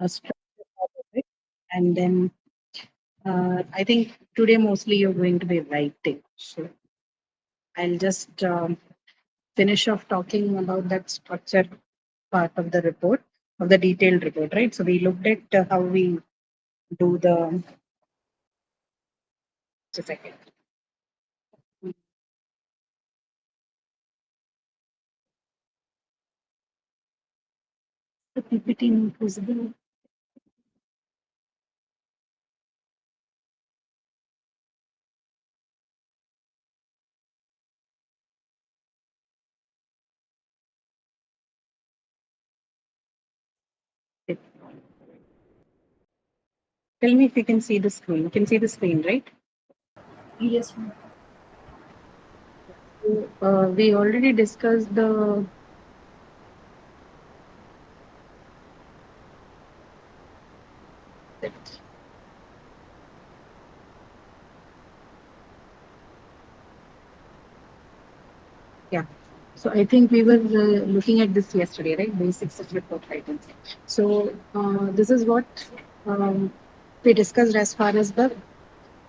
structure part of it. And then I think today mostly you're going to be writing. So I'll just finish off talking about that structure part of the report, of the detailed report, right? So we looked at how we do the, just a second. The PPT inclusive. Tell me if you can see the screen. You can see the screen, right? Yes, ma'am. So, we already discussed the yeah. So I think we were looking at this yesterday, right? Basics of report writing. So this is what we discussed as far as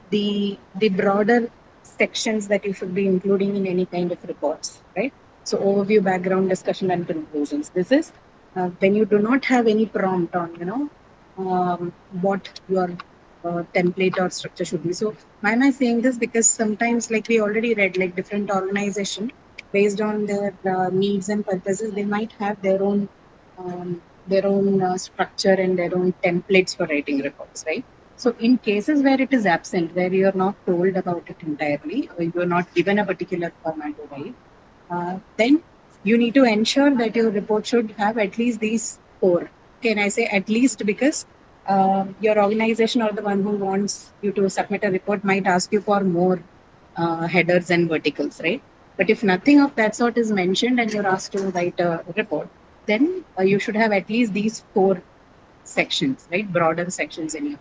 the broader sections that you should be including in any kind of reports, right? So overview, background, discussion, and conclusions. This is when you do not have any prompt on, what your template or structure should be. So why am I saying this? Because sometimes, like we already read, like different organization based on their needs and purposes, they might have their own structure and their own templates for writing reports, right? So in cases where it is absent, where you are not told about it entirely, or you are not given a particular format to write, then you need to ensure that your report should have at least these four. Can I say at least because your organization or the one who wants you to submit a report might ask you for more headers and verticals, right? But if nothing of that sort is mentioned and you're asked to write a report, then you should have at least these four sections, right? Broader sections in your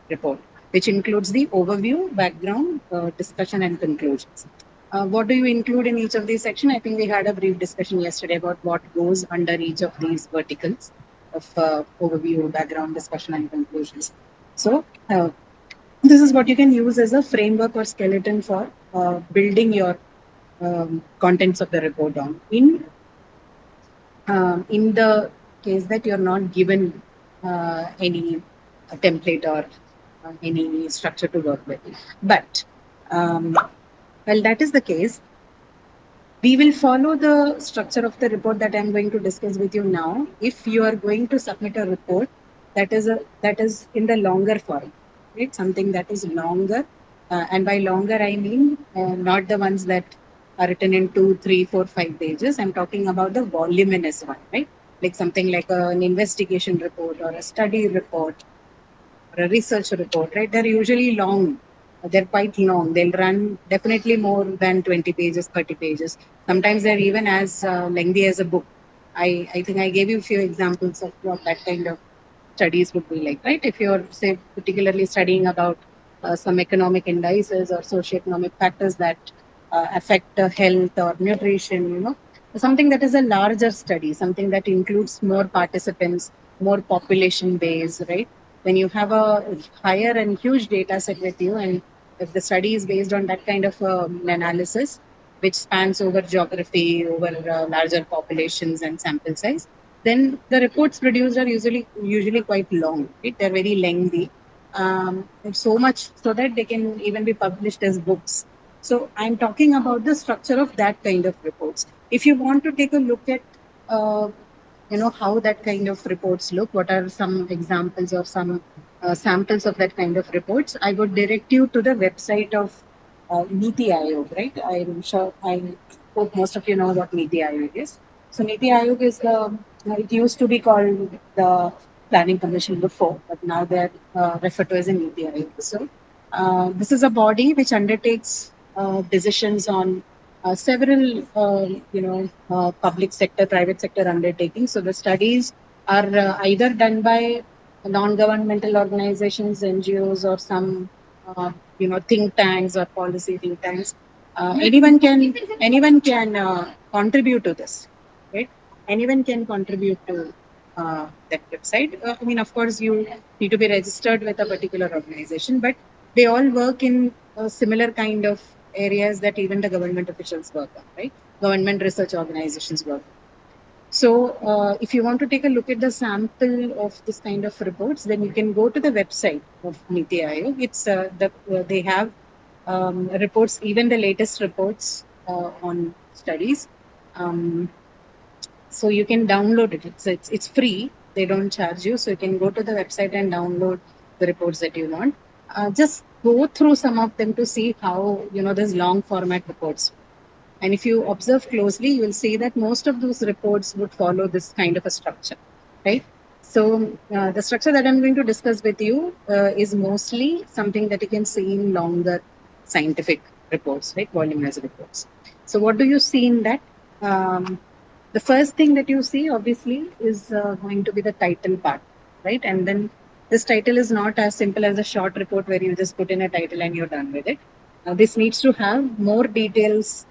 report, which includes the overview, background, discussion, and conclusions. What do you include in each of these sections? I think we had a brief discussion yesterday about what goes under each of these verticals of overview, background, discussion, and conclusions. So, this is what you can use as a framework or skeleton for building your contents of the report on. In the case that you're not given any template or any structure to work with. But well, that is the case. We will follow the structure of the report that I'm going to discuss with you now. If you are going to submit a report that is in the longer form, right? Something that is longer, and by longer I mean not the ones that are written in 2, 3, 4, 5 pages. I'm talking about the voluminous one, right? Like something like an investigation report or a study report or a research report, right? They're usually long. They're quite long. They'll run definitely more than 20 pages, 30 pages. Sometimes they're even as lengthy as a book. I think I gave you a few examples of what that kind of studies would be like, right? If you're, say, particularly studying about some economic indices or socioeconomic factors that affect health or nutrition, something that is a larger study, something that includes more participants, more population base, right? When you have a higher and huge data set with you, and if the study is based on that kind of analysis, which spans over geography, over larger populations and sample size, then the reports produced are usually quite long. Right? They're very lengthy, so much so that they can even be published as books. So I'm talking about the structure of that kind of reports. If you want to take a look at uh, how that kind of reports look, what are some examples or some samples of that kind of reports, I would direct you to the website of Niti Aayog, right? I'm sure, I hope most of you know what Niti Aayog is. So Niti Aayog is it used to be called the Planning Commission before, but now they're referred to as a Niti Aayog. So this is a body which undertakes decisions on several, public sector, private sector undertakings. So the studies are either done by non-governmental organizations, NGOs, or some, think tanks or policy think tanks. Anyone can contribute to this, right? Anyone can contribute to. that website. I mean, of course, you need to be registered with a particular organization, but they all work in similar kind of areas that even the government officials work on, right? Government research organizations work. So, if you want to take a look at the sample of this kind of reports, then you can go to the website of Niti Aayog. It's they have reports, even the latest reports on studies. Um, so you can download it. It's free. They don't charge you, so you can go to the website and download the reports that you want. Just go through some of them to see how there's long format reports. And if you observe closely, you will see that most of those reports would follow this kind of a structure, right? So the structure that I'm going to discuss with you is mostly something that you can see in longer scientific reports, right? Voluminous reports. So what do you see in that? The first thing that you see, obviously, is going to be the title part, right? And then this title is not as simple as a short report where you just put in a title and you're done with it. This needs to have more details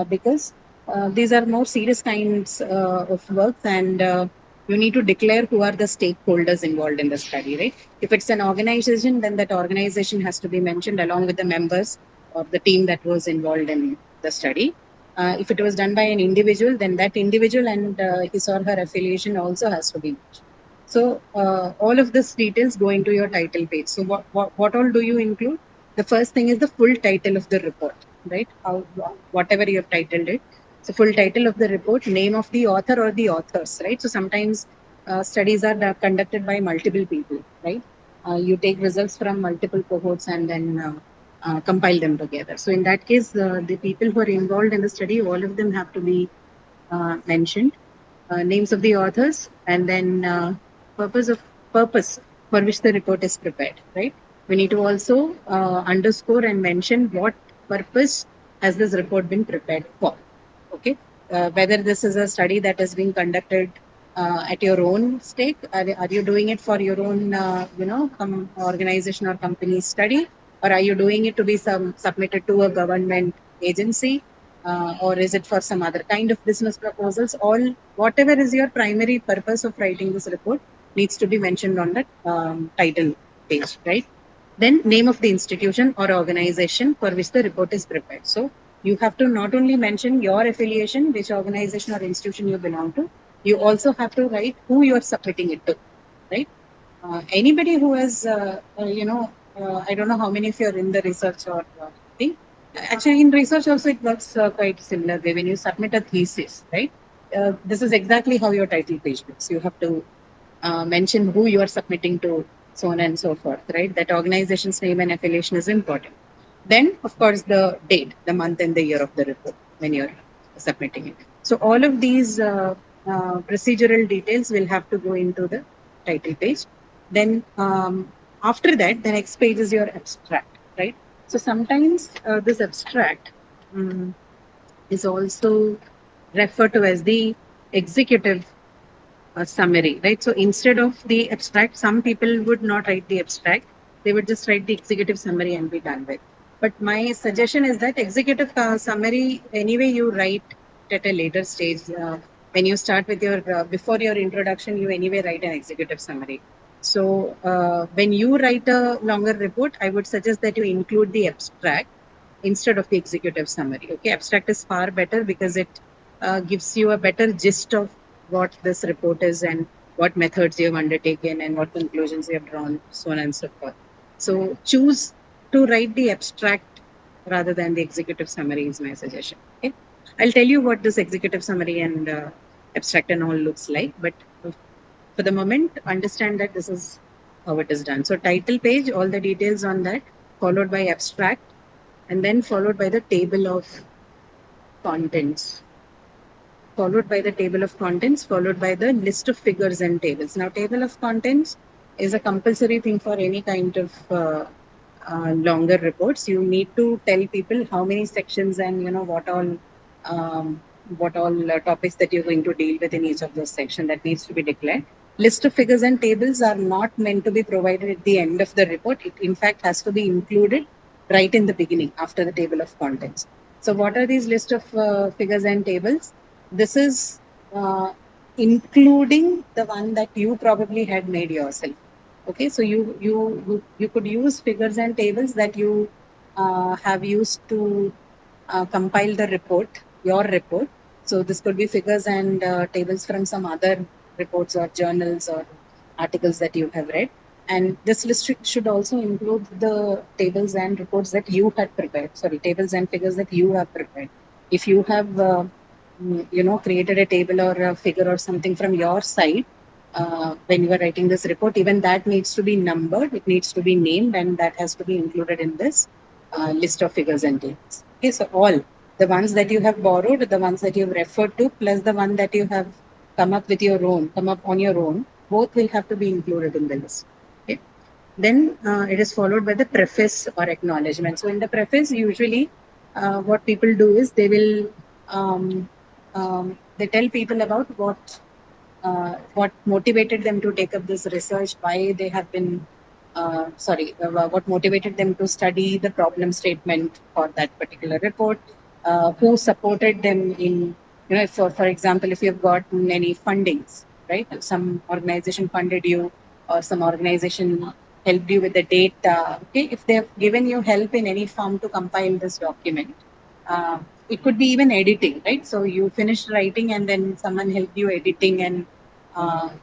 because these are more serious kinds of works, and you need to declare who are the stakeholders involved in the study, right? If it's an organization, then that organization has to be mentioned along with the members of the team that was involved in the study. If it was done by an individual, then that individual and his or her affiliation also has to be mentioned. So all of this details go into your title page. So what all do you include? The first thing is the full title of the report, right? Whatever you have titled it. So full title of the report, name of the author or the authors, right? So sometimes studies are conducted by multiple people, right? You take results from multiple cohorts and then compile them together. So in that case, the people who are involved in the study, all of them have to be mentioned. Names of the authors, and then purpose for which the report is prepared, right? We need to also underscore and mention what purpose has this report been prepared for. Okay, whether this is a study that is being conducted at your own stake, are you doing it for your own, organization or company study, or are you doing it to be submitted to a government agency, or is it for some other kind of business proposals? All whatever is your primary purpose of writing this report needs to be mentioned on the title page, right? Then name of the institution or organization for which the report is prepared. So you have to not only mention your affiliation, which organization or institution you belong to, you also have to write who you are submitting it to, right? Anybody who has, I don't know how many of you are in the research or thing. Actually, in research also it works quite similar way. When you submit a thesis, right? This is exactly how your title page looks. You have to mention who you are submitting to, so on and so forth, right? That organization's name and affiliation is important. Then, of course, the date, the month, and the year of the report when you're submitting it. So, all of these procedural details will have to go into the title page. Then, after that, the next page is your abstract, right? So, sometimes this abstract is also referred to as the executive summary, right? So instead of the abstract, some people would not write the abstract. They would just write the executive summary and be done with. But my suggestion is that executive summary, anyway, you write at a later stage. When you start with your, before your introduction, you anyway write an executive summary. So when you write a longer report, I would suggest that you include the abstract instead of the executive summary. Okay, abstract is far better because it gives you a better gist of what this report is and what methods you have undertaken and what conclusions you have drawn, so on and so forth. So choose to write the abstract rather than the executive summary is my suggestion. Okay, I'll tell you what this executive summary and abstract and all looks like, but for the moment, understand that this is how it is done. So title page, all the details on that, followed by abstract, and then followed by the table of contents, followed by the table of contents, followed by the list of figures and tables. Now, table of contents is a compulsory thing for any kind of longer reports. You need to tell people how many sections and um, what all topics that you're going to deal with in each of those sections. That needs to be declared. List of figures and tables are not meant to be provided at the end of the report. It in fact has to be included right in the beginning after the table of contents. So what are these list of figures and tables? This is including the one that you probably had made yourself. Okay, so you could use figures and tables that you have used to compile the report, your report. So this could be figures and tables from some other reports or journals or articles that you have read. And this list should also include the tables and reports that you had prepared. Sorry, tables and figures that you have prepared. If you have, created a table or a figure or something from your side, when you are writing this report, even that needs to be numbered, it needs to be named, and that has to be included in this list of figures and tables. Okay, so all the ones that you have borrowed, the ones that you have referred to, plus the one that you have come up on your own, both will have to be included in the list. Okay. Then it is followed by the preface or acknowledgement. So in the preface, usually what people do is um, they tell people about what motivated them to take up this research, why they have been, what motivated them to study the problem statement for that particular report, who supported them in, if for example, if you've gotten any fundings, right? Some organization funded you or some organization helped you with the data. Okay, if they have given you help in any form to compile this document, uh, it could be even editing, right? So you finished writing and then someone helped you editing and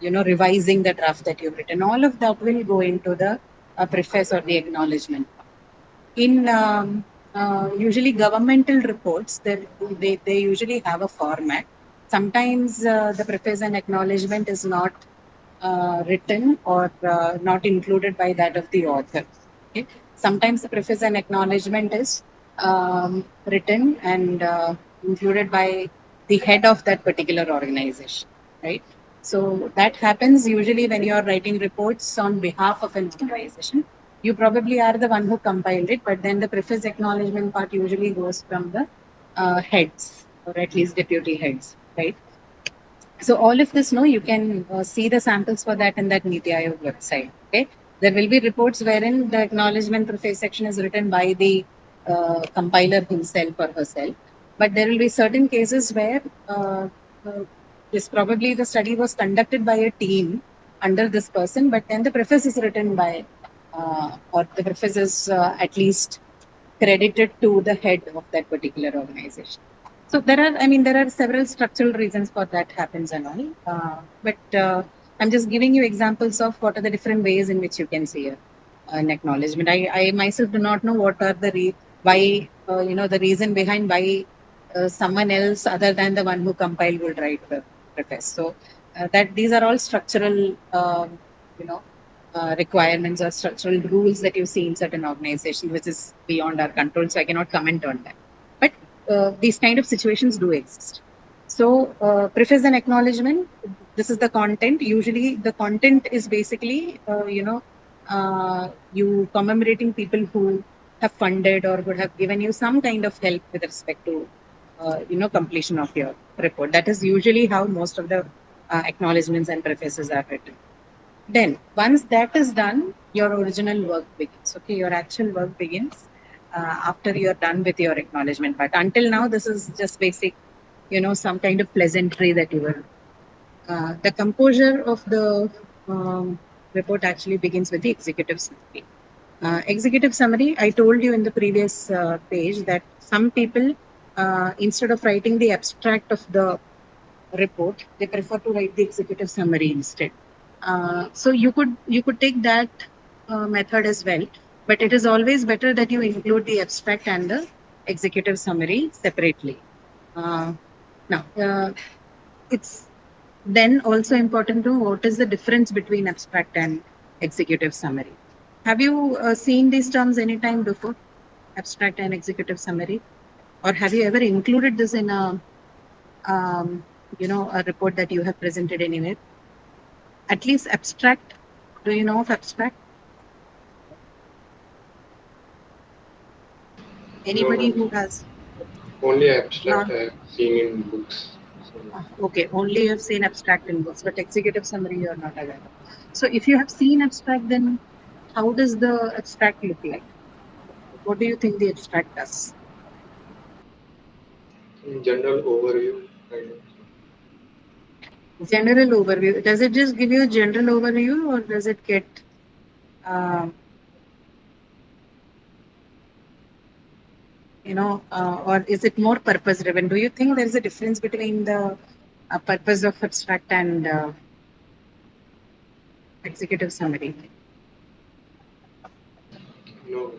revising the draft that you've written. All of that will go into the preface or the acknowledgement. In usually governmental reports, they usually have a format. Sometimes the preface and acknowledgement is not written or not included by that of the author. Okay? Sometimes the preface and acknowledgement is written and included by the head of that particular organization, right? So that happens usually when you are writing reports on behalf of an organization. You probably are the one who compiled it, but then the preface acknowledgement part usually goes from the heads or at least deputy heads, right? So all of this, no, you can see the samples for that in that Niti Aayog website. Okay, there will be reports wherein the acknowledgement preface section is written by the compiler himself or herself, but there will be certain cases where uh, this probably the study was conducted by a team under this person, but then the preface is written by or the preface is at least credited to the head of that particular organization. So there are several structural reasons for that happens and all. But I'm just giving you examples of what are the different ways in which you can see an acknowledgement. I myself do not know what are why the reason behind why someone else other than the one who compiled would write the preface. So that these are all structural, you know, requirements or structural rules that you see in certain organizations, which is beyond our control. So I cannot comment on that. But these kind of situations do exist. So preface and acknowledgement. This is the content. Usually, the content is basically, you commemorating people who have funded or would have given you some kind of help with respect to, completion of your report. That is usually how most of the acknowledgements and prefaces are written. Then, once that is done, your original work begins. Okay, your actual work begins after you're done with your acknowledgement part. Until now, this is just basic, some kind of pleasantry that you were. The composure of the report actually begins with the executive summary. Executive summary, I told you in the previous page that some people, instead of writing the abstract of the report, they prefer to write the executive summary instead. So you could take that method as well, but it is always better that you include the abstract and the executive summary separately. Now, it's then also important to know what is the difference between abstract and executive summary. Have you seen these terms anytime before, abstract and executive summary, or have you ever included this in um, a report that you have presented anywhere? At least abstract. Do you know of abstract? No, Anybody ma'am. who has Only abstract not? I have seen in books. So, Okay, only you've seen abstract in books, but executive summary you're not aware of. So if you have seen abstract, then how does the abstract look like? What do you think the abstract does? in general overview, kind of. General overview. Does it just give you a general overview, or does it get, or is it more purpose driven? Do you think there is a difference between the purpose of abstract and executive summary? No.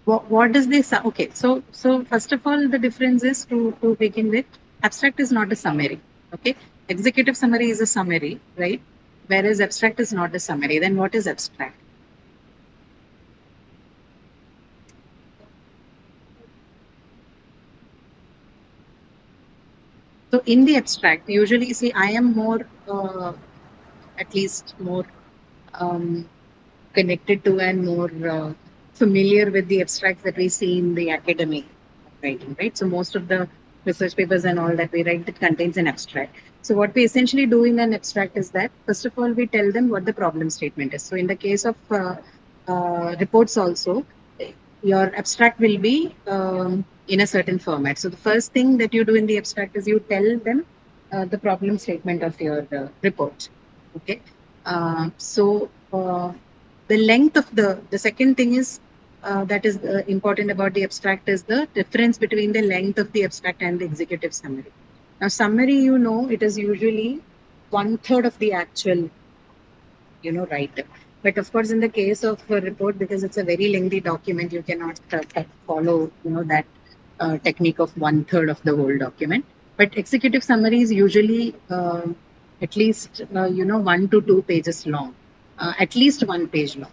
What does this? Okay, so first of all, the difference is to begin with, abstract is not a summary. Okay, executive summary is a summary, right? Whereas abstract is not a summary. Then what is abstract? So in the abstract, usually, see, I am more, at least more um, connected to and more familiar with the abstracts that we see in the academic writing, right? So most of the research papers and all that we write, it contains an abstract. So what we essentially do in an abstract is that, first of all, we tell them what the problem statement is. So in the case of reports also, your abstract will be in a certain format. So the first thing that you do in the abstract is you tell them the problem statement of your report. Okay. The length of the second thing is that is important about the abstract is the difference between the length of the abstract and the executive summary. Now, summary, it is usually 1/3 of the actual, write. But of course, in the case of a report, because it's a very lengthy document, you cannot follow, that technique of 1/3 of the whole document. But executive summary is usually at least, 1 to 2 pages long, at least 1 page long,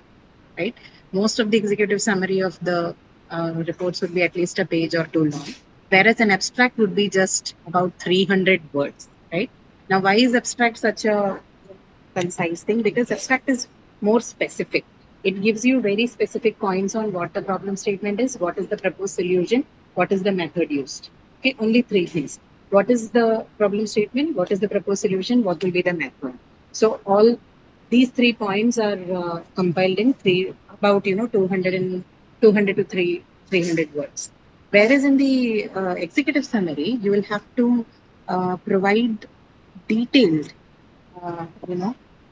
right? Most of the executive summary of the reports would be at least a page or two long, whereas an abstract would be just about 300 words, right? Now, why is abstract such a concise thing? Because abstract is more specific. It gives you very specific points on what the problem statement is, what is the proposed solution, what is the method used. Okay, only three things. What is the problem statement? What is the proposed solution? What will be the method? So all these 3 points are compiled in about 200 to 300 words. Whereas in the executive summary, you will have to provide detailed,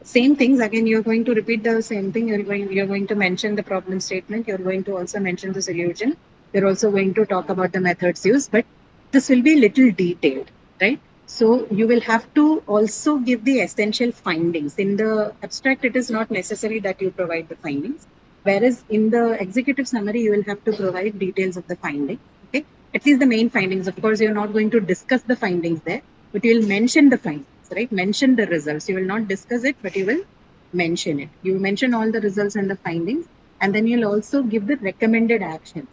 same things. Again, you're going to repeat the same thing. You're going to mention the problem statement. You're going to also mention the solution. You're also going to talk about the methods used, but this will be little detailed, right? So you will have to also give the essential findings. In the abstract, it is not necessary that you provide the findings. Whereas in the executive summary, you will have to provide details of the findings. Okay. At least the main findings. Of course, you're not going to discuss the findings there, but you'll mention the findings, right? Mention the results. You will not discuss it, but you will mention it. You mention all the results and the findings, and then you'll also give the recommended actions.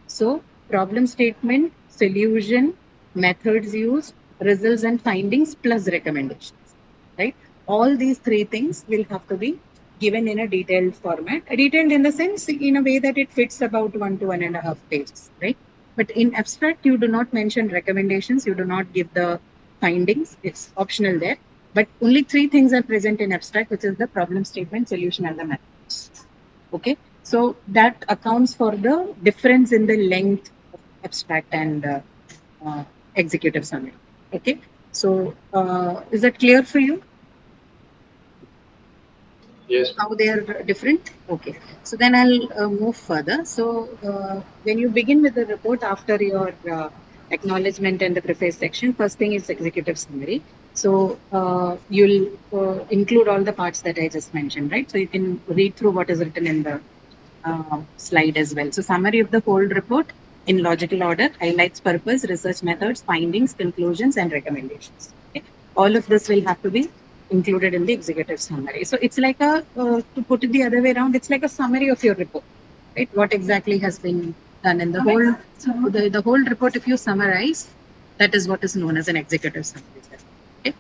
So, problem statement, solution, methods used, results and findings plus recommendations, right? All these three things will have to be given in a detailed format. Detailed in the sense, in a way that it fits about 1 to 1.5 pages, right? But in abstract, you do not mention recommendations, you do not give the findings, it's optional there. But only three things are present in abstract, which is the problem statement, solution, and the methods. Okay, so that accounts for the difference in the length of abstract and executive summary. Okay, so is that clear for you? Yes. How they are different? Okay, so then I'll move further. So when you begin with the report after your acknowledgement and the preface section, first thing is executive summary. So you'll include all the parts that I just mentioned, right? So you can read through what is written in the slide as well. So summary of the whole report in logical order highlights purpose, research methods, findings, conclusions, and recommendations. Okay? All of this will have to be included in the executive summary. So it's like to put it the other way around, it's like a summary of your report, right? What exactly has been done in the whole, the whole report, if you summarize, that is what is known as an executive summary. Okay?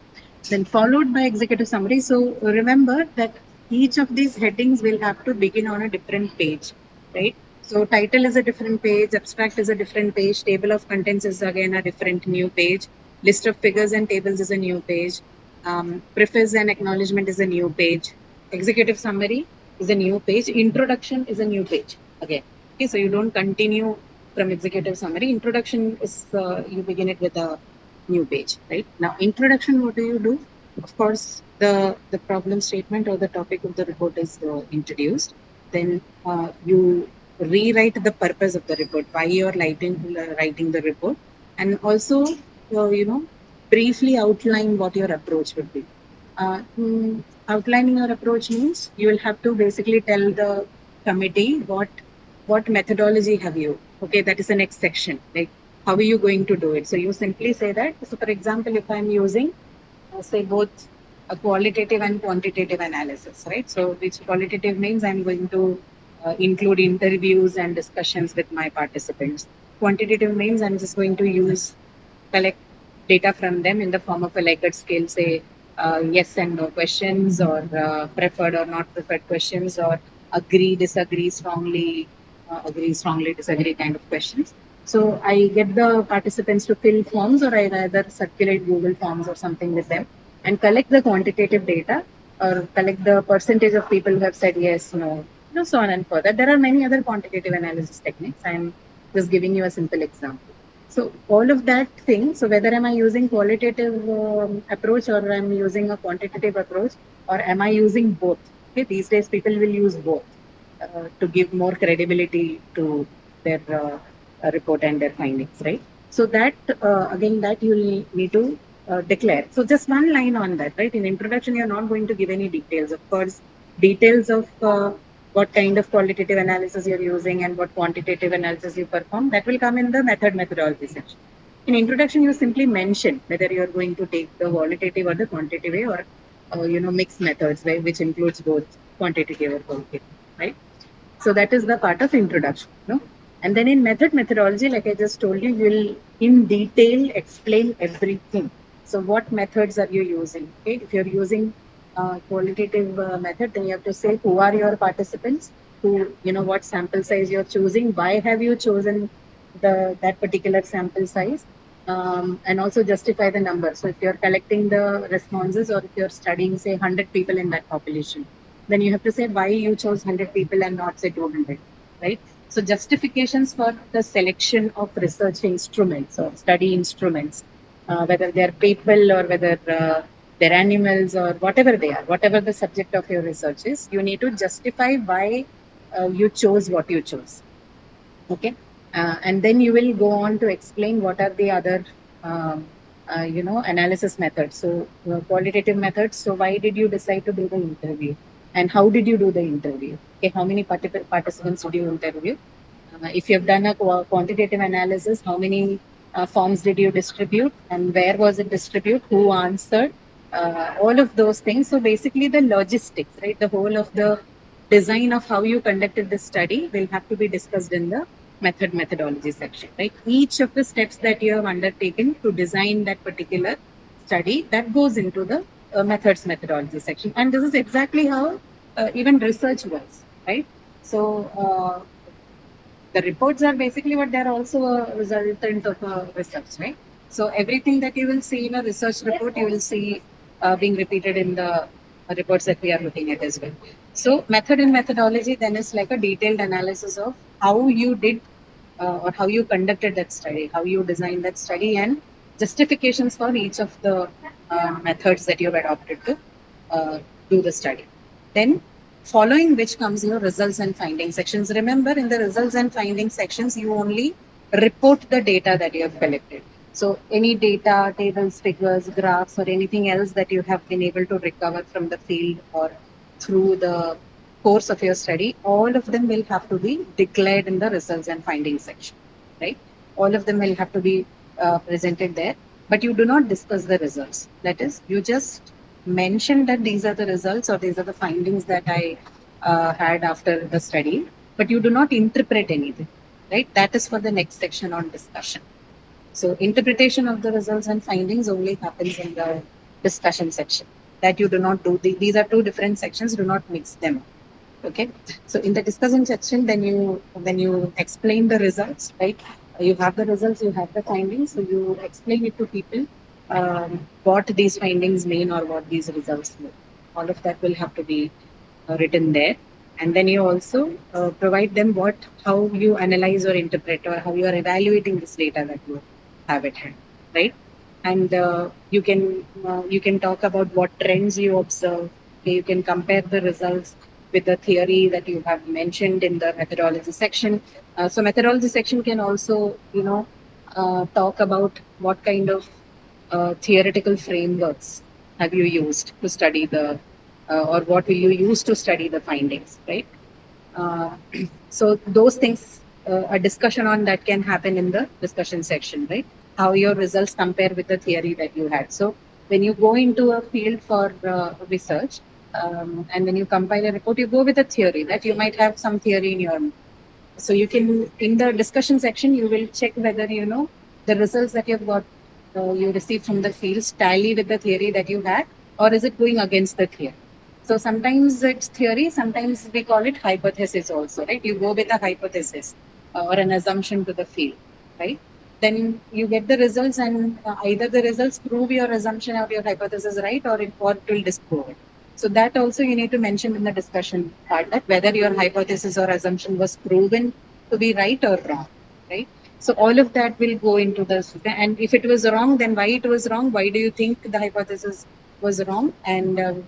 Then followed by executive summary. So remember that each of these headings will have to begin on a different page, right? So title is a different page, abstract is a different page, table of contents is again a different new page, list of figures and tables is a new page, preface and acknowledgement is a new page, executive summary is a new page, introduction is a new page again. Okay, so you don't continue from executive summary. Introduction is you begin it with a new page, right? Now, introduction, what do you do? Of course, the problem statement or the topic of the report is introduced. Then you rewrite the purpose of the report, why you are writing the report, and also briefly outline what your approach would be. Outlining your approach means you will have to basically tell the committee what methodology have you. Okay, that is the next section. Like, how are you going to do it? So you simply say that. So, for example, if I'm using, say, both a qualitative and quantitative analysis, right? So, which qualitative means I'm going to include interviews and discussions with my participants. Quantitative means I'm just going to collect data from them in the form of a Likert scale, say yes and no questions, or preferred or not preferred questions, or agree, strongly, disagree kind of questions. So I get the participants to fill forms, or I rather circulate Google Forms or something with them and collect the quantitative data, or collect the percentage of people who have said yes, no, so on and further. There are many other quantitative analysis techniques. I'm just giving you a simple example. So all of that thing. So whether am I using qualitative approach, or I'm using a quantitative approach, or am I using both? Okay, these days people will use both to give more credibility to their report and their findings, right? So that again, that you need to declare. So just one line on that, right? In introduction, you're not going to give any details. Of course, details of what kind of qualitative analysis you're using and what quantitative analysis you perform, that will come in the methodology section. In introduction, you simply mention whether you're going to take the qualitative or the quantitative way, or mixed methods, right, which includes both quantitative or qualitative, right? So that is the part of introduction. And then in methodology, like I just told you, you'll in detail explain everything. So what methods are you using? Okay, if you're using qualitative method, then you have to say who are your participants, what sample size you're choosing, why have you chosen that particular sample size, and also justify the number. So if you're collecting the responses, or if you're studying, say, 100 people in that population, then you have to say why you chose 100 people and not, say, 200, right? So justifications for the selection of research instruments or study instruments, whether they're people or whether they're animals or whatever they are, whatever the subject of your research is, you need to justify why you chose what you chose. Okay. And then you will go on to explain what are the other, analysis methods. So qualitative methods. So why did you decide to do the interview? And how did you do the interview? Okay, how many participants did you interview? If you have done a quantitative analysis, how many forms did you distribute, and where was it distributed? Who answered? All of those things. So basically, the logistics, right? The whole of the design of how you conducted the study will have to be discussed in the methodology section, right? Each of the steps that you have undertaken to design that particular study, that goes into the methodology section. And this is exactly how even research works, right? So the reports are basically what they're also a resultant of research, right? So everything that you will see in a research report, you will see being repeated in the reports that we are looking at as well. So method and methodology then is like a detailed analysis of how you did or how you conducted that study, how you designed that study, and justifications for each of the methods that you've adopted to do the study. Then, following which comes your results and findings sections. Remember, in the results and findings sections, you only report the data that you have collected. So, any data, tables, figures, graphs, or anything else that you have been able to recover from the field or through the course of your study, all of them will have to be declared in the results and findings section, right? All of them will have to be presented there, but you do not discuss the results. That is, you just mention that these are the results or these are the findings that I had after the study, but you do not interpret anything, right? That is for the next section on discussion. So interpretation of the results and findings only happens in the discussion section. That you do not do. These are two different sections. Do not mix them. Okay. So in the discussion section, then you explain the results, right? You have the results, you have the findings, so you explain it to people what these findings mean or what these results mean. All of that will have to be written there. And then you also provide them how you analyze or interpret or how you are evaluating this data that you have at hand, right? And you can talk about what trends you observe. Okay, you can compare the results with the theory that you have mentioned in the methodology section. So methodology section can also, talk about what kind of theoretical frameworks have you used to study or what will you use to study the findings, right? Uh, so those things, a discussion on that can happen in the discussion section, right? How your results compare with the theory that you had. So when you go into a field for research, and when you compile a report, you go with a theory that you might have some theory in your mind. So you can, in the discussion section, you will check whether the results that you've got, you received from the fields tally with the theory that you had, or is it going against the theory? So sometimes it's theory, sometimes we call it hypothesis also, right? You go with a hypothesis or an assumption to the field, right? Then you get the results, and either the results prove your assumption or your hypothesis right, or it will disprove it. So that also you need to mention in the discussion part, that whether your hypothesis or assumption was proven to be right or wrong, right? So all of that will go into this. And if it was wrong, then why it was wrong? Why do you think the hypothesis was wrong? And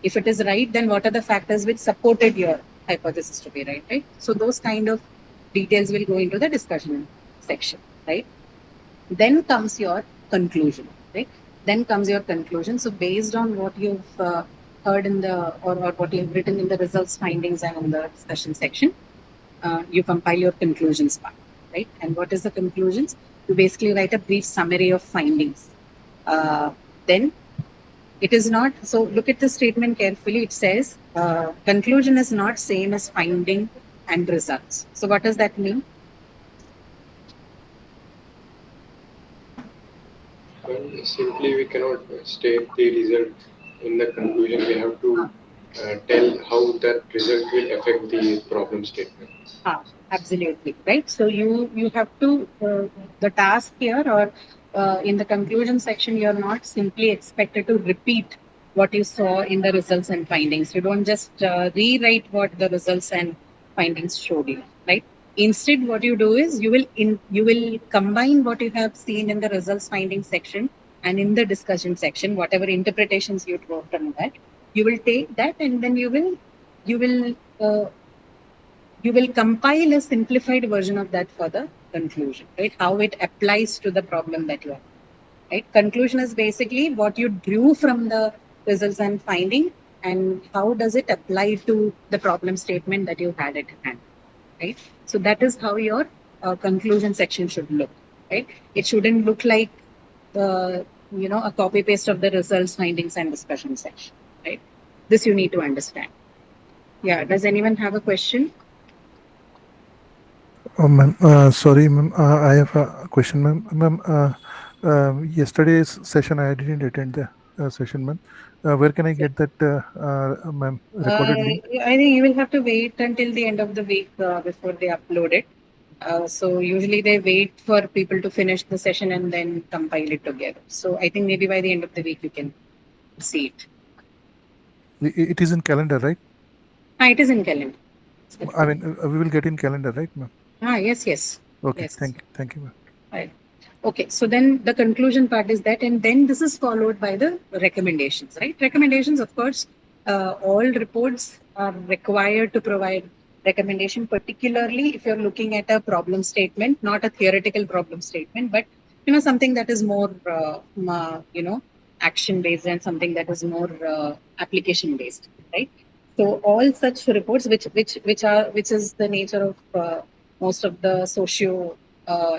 if it is right, then what are the factors which supported your hypothesis to be right? Right. So those kind of details will go into the discussion section, right? Then comes your conclusion, right? Then comes your conclusion. So based on what you've heard or what you've written in the results, findings, and in the discussion section, you compile your conclusions part, right? And what is the conclusions? You basically write a brief summary of findings. Then it is not, so look at the statement carefully. It says, conclusion is not same as finding and results. So what does that mean? Well, simply we cannot state the result in the conclusion. We have to tell how that result will affect the problem statement. Absolutely, right? So you have to, the task here, or in the conclusion section, you're not simply expected to repeat what you saw in the results and findings. You don't just rewrite what the results and findings showed you, right? Instead, what you do is you will combine what you have seen in the results findings section and in the discussion section, whatever interpretations you draw from that. You will take that, and then you will compile a simplified version of that for the conclusion, right? How it applies to the problem that you have, right? Conclusion is basically what you drew from the results and finding, and how does it apply to the problem statement that you had at hand, right? So that is how your conclusion section should look, right? It shouldn't look like a copy paste of the results, findings, and discussion section, right? This you need to understand. Yeah. Does anyone have a question? Oh, ma'am, sorry, ma'am. I have a question, ma'am. Ma'am, yesterday's session I didn't attend the session, ma'am. Where can I get that, ma'am, recorded link? I think you will have to wait until the end of the week before they upload it. So usually they wait for people to finish the session and then compile it together. So I think maybe by the end of the week you can see it. It is in calendar, right? It is in calendar. I mean, we will get in calendar, right, ma'am? Yes, yes. Okay, Yes. thank you, ma'am. Right. Okay, so then the conclusion part is that, and then this is followed by the recommendations, right? Recommendations, of course, all reports are required to provide recommendation, particularly if you're looking at a problem statement, not a theoretical problem statement, but something that is more, action based, and something that is more application based, right? So all such reports, which is the nature of most of the socio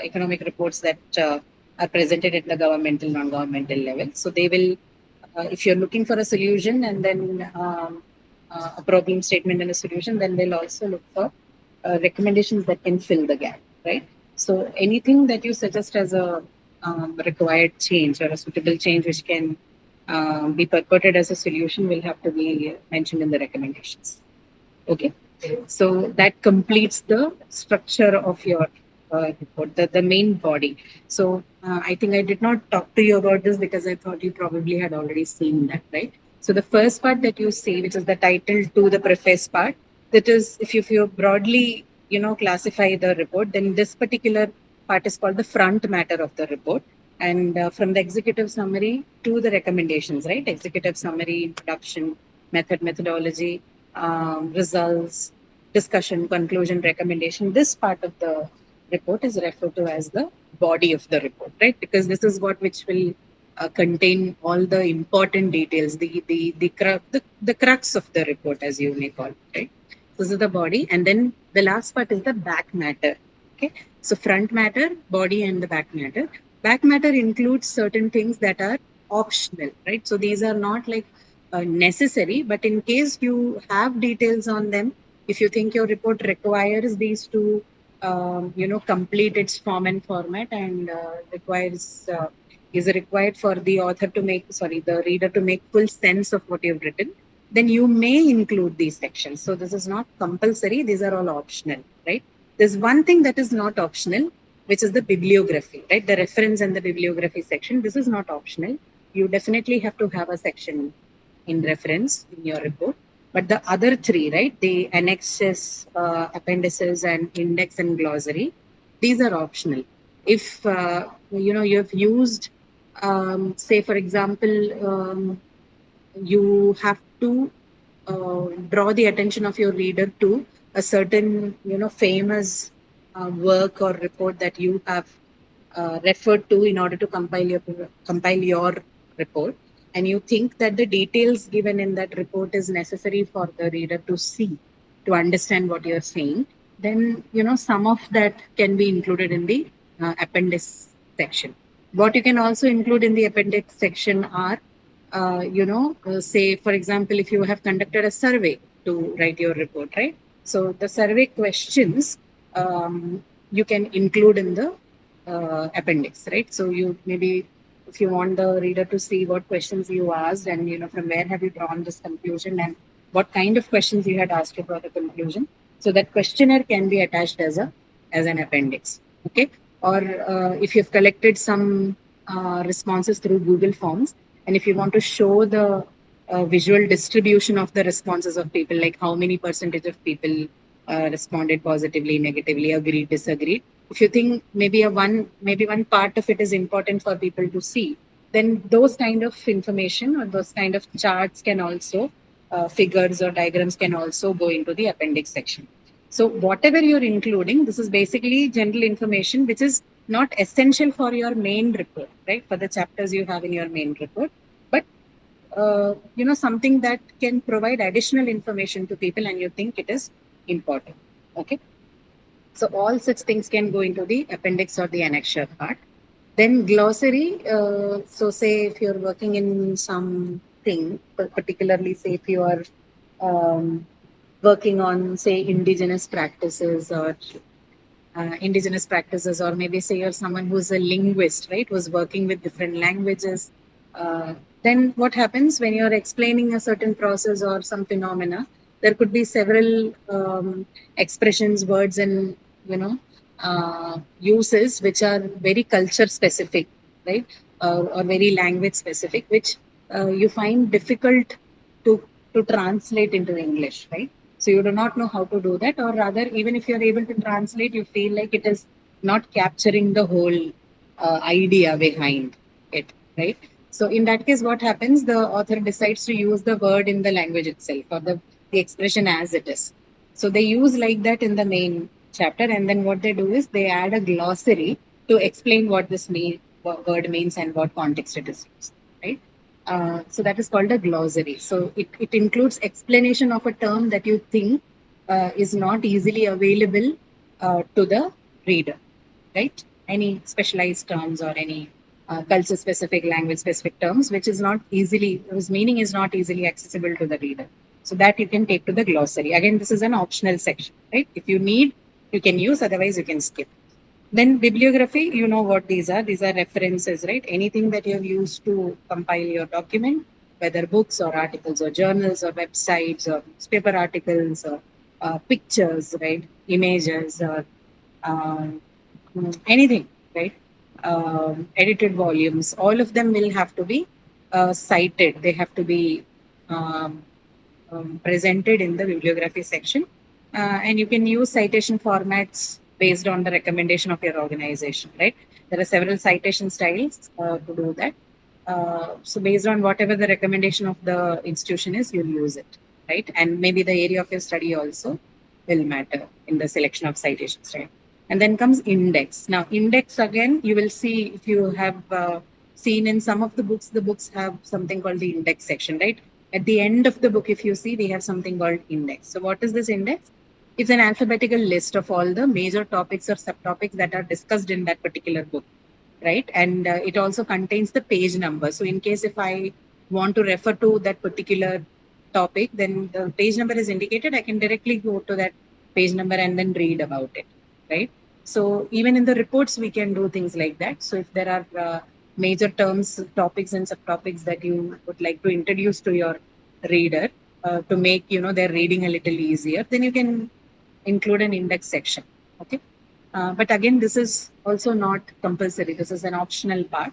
economic reports that are presented at the governmental, non-governmental level. So they will, if you're looking for a solution and then a problem statement and a solution, then they'll also look for recommendations that can fill the gap, right? So anything that you suggest as a required change or a suitable change which can be purported as a solution will have to be mentioned in the recommendations. Okay. So that completes the structure of your report, the main body. So I think I did not talk to you about this because I thought you probably had already seen that, right? So the first part that you see, which is the title to the preface part, that is, if you broadly, classify the report, then this particular part is called the front matter of the report. And from the executive summary to the recommendations, right? Executive summary, introduction, methodology, results, discussion, conclusion, recommendation. This part of the report is referred to as the body of the report, right? Because this is what which will contain all the important details, the crux of the report, as you may call it, right? This is the body, and then the last part is the back matter. Okay, so front matter, body, and the back matter. Back matter includes certain things that are optional, right? So these are not like necessary, but in case you have details on them, if you think your report requires these to, complete its form and format, and is required for the author to make, sorry, the reader to make full sense of what you've written, then you may include these sections. So this is not compulsory. These are all optional, right? There's one thing that is not optional, which is the bibliography, right? The reference and the bibliography section. This is not optional. You definitely have to have a section in reference in your report. But the other three, right? The annexes, appendices, and index and glossary, these are optional. If you have used, say, for example, you have to draw the attention of your reader to a certain, famous work or report that you have referred to in order to compile your report, and you think that the details given in that report is necessary for the reader to see, to understand what you're saying, then some of that can be included in the appendix section. What you can also include in the appendix section are, say, for example, if you have conducted a survey to write your report, right? So the survey questions, you can include in the appendix, right? So you maybe, if you want the reader to see what questions you asked, and from where have you drawn this conclusion, and what kind of questions you had asked about the conclusion, so that questionnaire can be attached as an appendix. Okay, or if you've collected some responses through Google Forms, and if you want to show the visual distribution of the responses of people, like how many percentage of people responded positively, negatively, agreed, disagreed. If you think maybe one part of it is important for people to see, then those kind of information or those kind of charts can also, figures or diagrams can also go into the appendix section. So whatever you're including, this is basically general information which is not essential for your main report, right? For the chapters you have in your main report, but something that can provide additional information to people, and you think it is important. Okay. So all such things can go into the appendix or the annexure part. Then glossary. So say if you're working in something, particularly say if you are working on, say, indigenous practices, or maybe say you're someone who's a linguist, right, who's working with different languages, then what happens when you're explaining a certain process or some phenomena, there could be several expressions, words, and uses which are very culture specific, right, or very language specific, which you find difficult to translate into English, right? So you do not know how to do that, or rather, even if you're able to translate, you feel like it is not capturing the whole idea behind it, right? So in that case, what happens? The author decides to use the word in the language itself, or the expression as it is. So they use like that in the main chapter, and then what they do is they add a glossary to explain what this word means and what context it is used, right? So that is called a glossary. So it includes explanation of a term that you think is not easily available to the reader, right? Any specialized terms or any culture specific, language specific terms, whose meaning is not easily accessible to the reader. So that you can take to the glossary. Again, this is an optional section, right? If you need, you can use, otherwise you can skip. Then bibliography, you know what these are. These are references, right? Anything that you have used to compile your document, whether books or articles or journals or websites or newspaper articles or pictures, right? Images or anything, right? Edited volumes, all of them will have to be cited. They have to be presented in the bibliography section. and you can use citation formats based on the recommendation of your organization, right? There are several citation styles to do that. So based on whatever the recommendation of the institution is, you'll use it, right? And maybe the area of your study also will matter in the selection of citation style. And then comes index. Now, index again, you will see if you have seen in some of the books have something called the index section, right? At the end of the book, if you see, we have something called index. So what is this index? It's an alphabetical list of all the major topics or subtopics that are discussed in that particular book, right? And it also contains the page number. So in case if I want to refer to that particular topic, then the page number is indicated. I can directly go to that page number and then read about it, right? So even in the reports, we can do things like that. So if there are major terms, topics, and subtopics that you would like to introduce to your reader to make their reading a little easier, then you can include an index section. Okay. But again, this is also not compulsory. This is an optional part.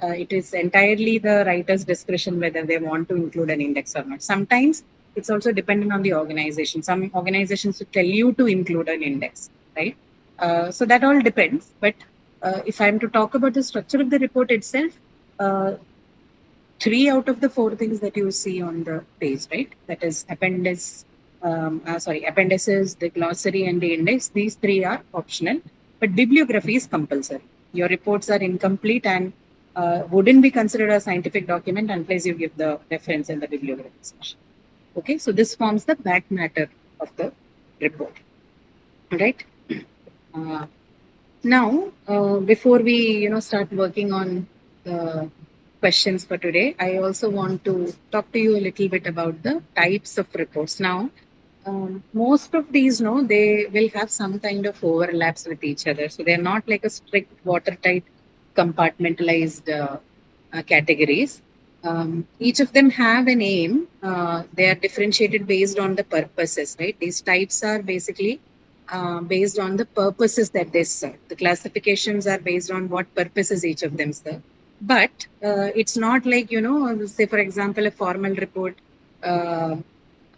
It is entirely the writer's discretion whether they want to include an index or not. Sometimes it's also dependent on the organization. Some organizations will tell you to include an index, right? So that all depends. But if I'm to talk about the structure of the report itself, 3 out of the 4 things that you see on the page, right? That is appendices, the glossary, and the index. These 3 are optional, but bibliography is compulsory. Your reports are incomplete and wouldn't be considered a scientific document unless you give the reference in the bibliography section. Okay, so this forms the back matter of the report, right? Now, before we start working on the questions for today, I also want to talk to you a little bit about the types of reports. Now, most of these, they will have some kind of overlaps with each other. So they're not like a strict watertight compartmentalized categories. Each of them have an aim. They are differentiated based on the purposes, right? These types are basically based on the purposes that they serve. The classifications are based on what purposes each of them serve. But it's not like, say, for example, a formal report or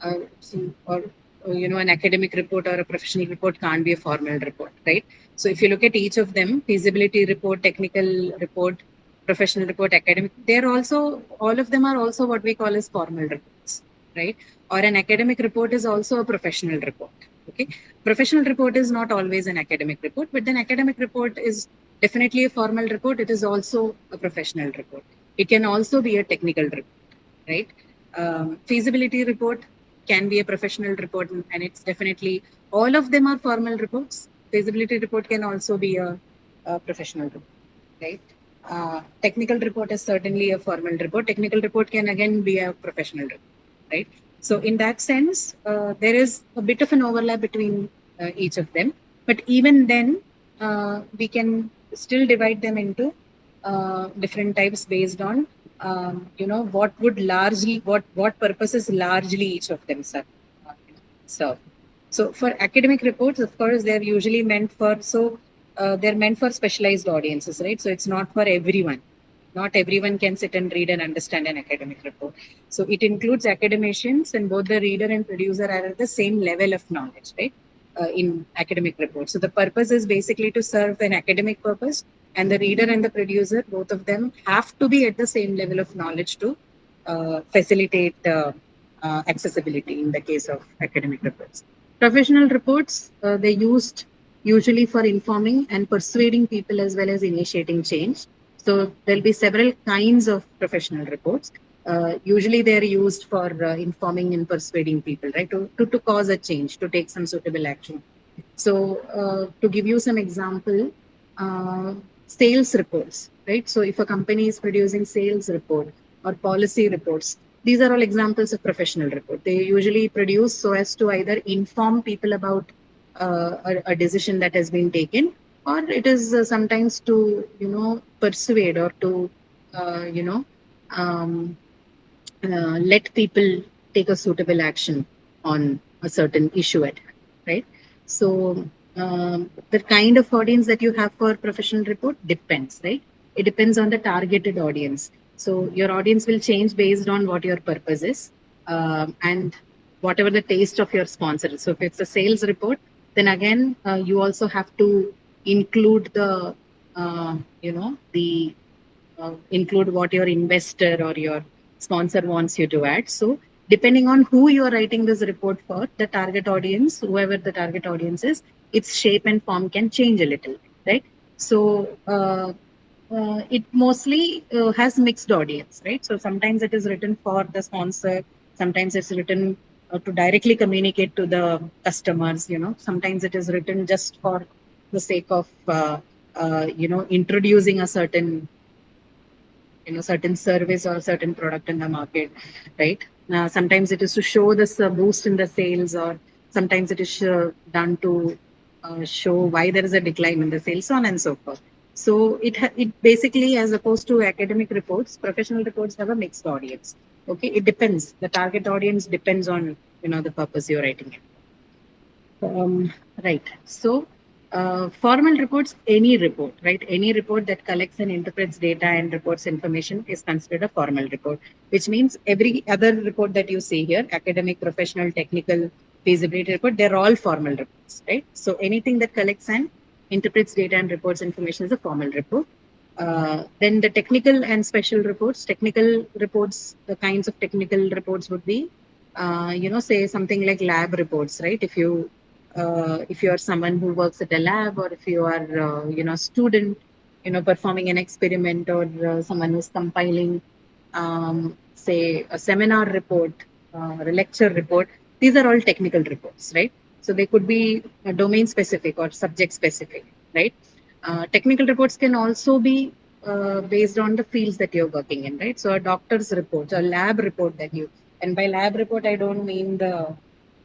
an academic report or a professional report can't be a formal report, right? So if you look at each of them, feasibility report, technical report, professional report, academic, all of them are also what we call as formal reports, right? Or an academic report is also a professional report. Okay, professional report is not always an academic report, but then academic report is definitely a formal report. It is also a professional report. It can also be a technical report, right? Feasibility report can be a professional report, and it's definitely all of them are formal reports. Feasibility report can also be a professional report, right? Technical report is certainly a formal report. Technical report can again be a professional report, right? So in that sense, there is a bit of an overlap between each of them. But even then, we can still divide them into different types based on what purposes largely each of them serve. So for academic reports, of course, they're usually meant for they're meant for specialized audiences, right? So it's not for everyone. Not everyone can sit and read and understand an academic report. So it includes academicians, and both the reader and producer are at the same level of knowledge, right? In academic reports. So the purpose is basically to serve an academic purpose, and the reader and the producer, both of them, have to be at the same level of knowledge to facilitate accessibility in the case of academic reports. Professional reports, they used usually for informing and persuading people as well as initiating change. So there'll be several kinds of professional reports. Usually they're used for informing and persuading people, right? To cause a change, to take some suitable action. So to give you some example, sales reports, right? So if a company is producing sales report or policy reports, these are all examples of professional report. They usually produce so as to either inform people about a decision that has been taken, or it is sometimes to persuade or to um, let people take a suitable action on a certain issue at hand, right? So the kind of audience that you have for professional report depends, right? It depends on the targeted audience. So your audience will change based on what your purpose is. And whatever the taste of your sponsor is. So if it's a sales report, then again you also have to include the include what your investor or your sponsor wants you to add. So depending on who you are writing this report for, the target audience, whoever the target audience is, its shape and form can change a little, right? So it mostly has mixed audience, right? So sometimes it is written for the sponsor, sometimes it's written to directly communicate to the customers. Sometimes it is written just for the sake of introducing a certain service or certain product in the market, right? Sometimes it is to show this boost in the sales, or sometimes it is done to show why there is a decline in the sales, so on and so forth. So it basically, as opposed to academic reports, professional reports have a mixed audience. Okay, it depends. The target audience depends on the purpose you're writing it. Right. So, formal reports, any report, right? Any report that collects and interprets data and reports information is considered a formal report, which means every other report that you see here, academic, professional, technical, feasibility report, they're all formal reports, right? So, anything that collects and interprets data and reports information is a formal report. Then the technical and special reports, the kinds of technical reports would be, say something like lab reports, right? If you are someone who works at a lab, or if you are student performing an experiment, or someone who's compiling say a seminar report or a lecture report, these are all technical reports, right? So they could be domain specific or subject specific, right? Technical reports can also be based on the fields that you're working in, right? So a doctor's report, a lab report and by lab report I don't mean the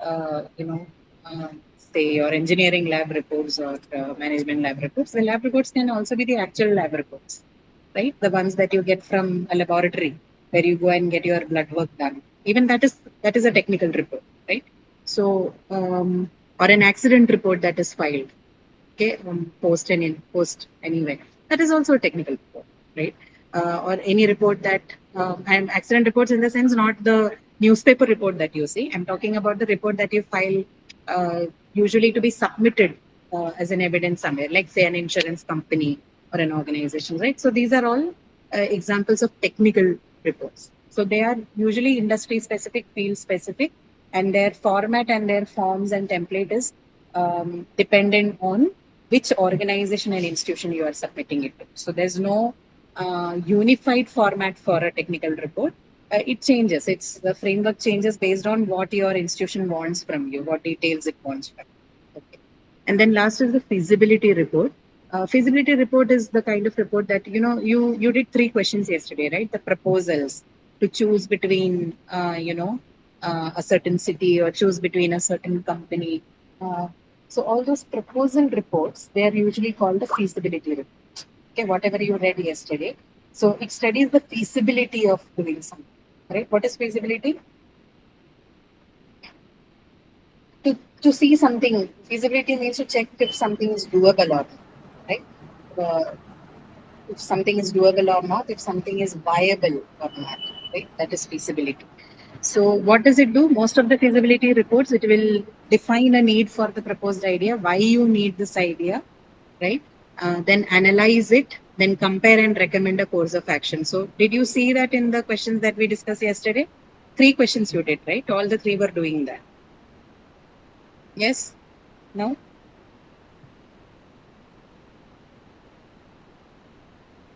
uh, you know uh, say your engineering lab reports or management lab reports. The lab reports can also be the actual lab reports, right? The ones that you get from a laboratory where you go and get your blood work done. Even that is a technical report, right? So or an accident report that is filed, okay, post anyway. That is also a technical report, right? Or any report that and accident reports in the sense, not the newspaper report that you see. I'm talking about the report that you file usually to be submitted as an evidence somewhere, like say an insurance company or an organization, right? So these are all examples of technical reports. So they are usually industry specific, field specific, and their format and their forms and template is dependent on which organization and institution you are submitting it to. So there's no unified format for a technical report. It changes. The framework changes based on what your institution wants from you, what details it wants from you. Okay. And then last is the feasibility report. Feasibility report is the kind of report that you did 3 questions yesterday, right? The proposals to choose between a certain city, or choose between a certain company. So all those proposal reports, they are usually called the feasibility report. Okay, whatever you read yesterday. So it studies the feasibility of doing something, right? What is feasibility? To see something. Feasibility means to check if something is doable or not, right? Uh, if something is doable or not, if something is viable or not, right? That is feasibility. So what does it do? Most of the feasibility reports, it will define a need for the proposed idea, why you need this idea, right? Then analyze it, then compare and recommend a course of action. So did you see that in the questions that we discussed yesterday? 3 questions you did, right? All the 3 were doing that. Yes? No?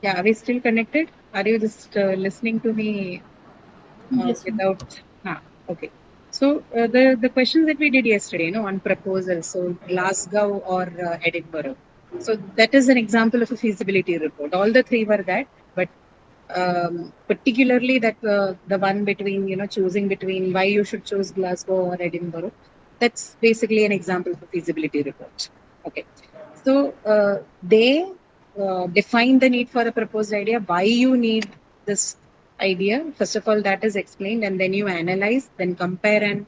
Yeah, are we still connected? Are you just listening to me Yes, ma'am. without? Okay. So the questions that we did yesterday, on proposals, so Glasgow or Edinburgh. So that is an example of a feasibility report. All the 3 were that, but particularly that the one between, choosing between why you should choose Glasgow or Edinburgh. That's basically an example of a feasibility report. Okay. So they define the need for a proposed idea, why you need this idea. First of all, that is explained, and then you analyze, then compare and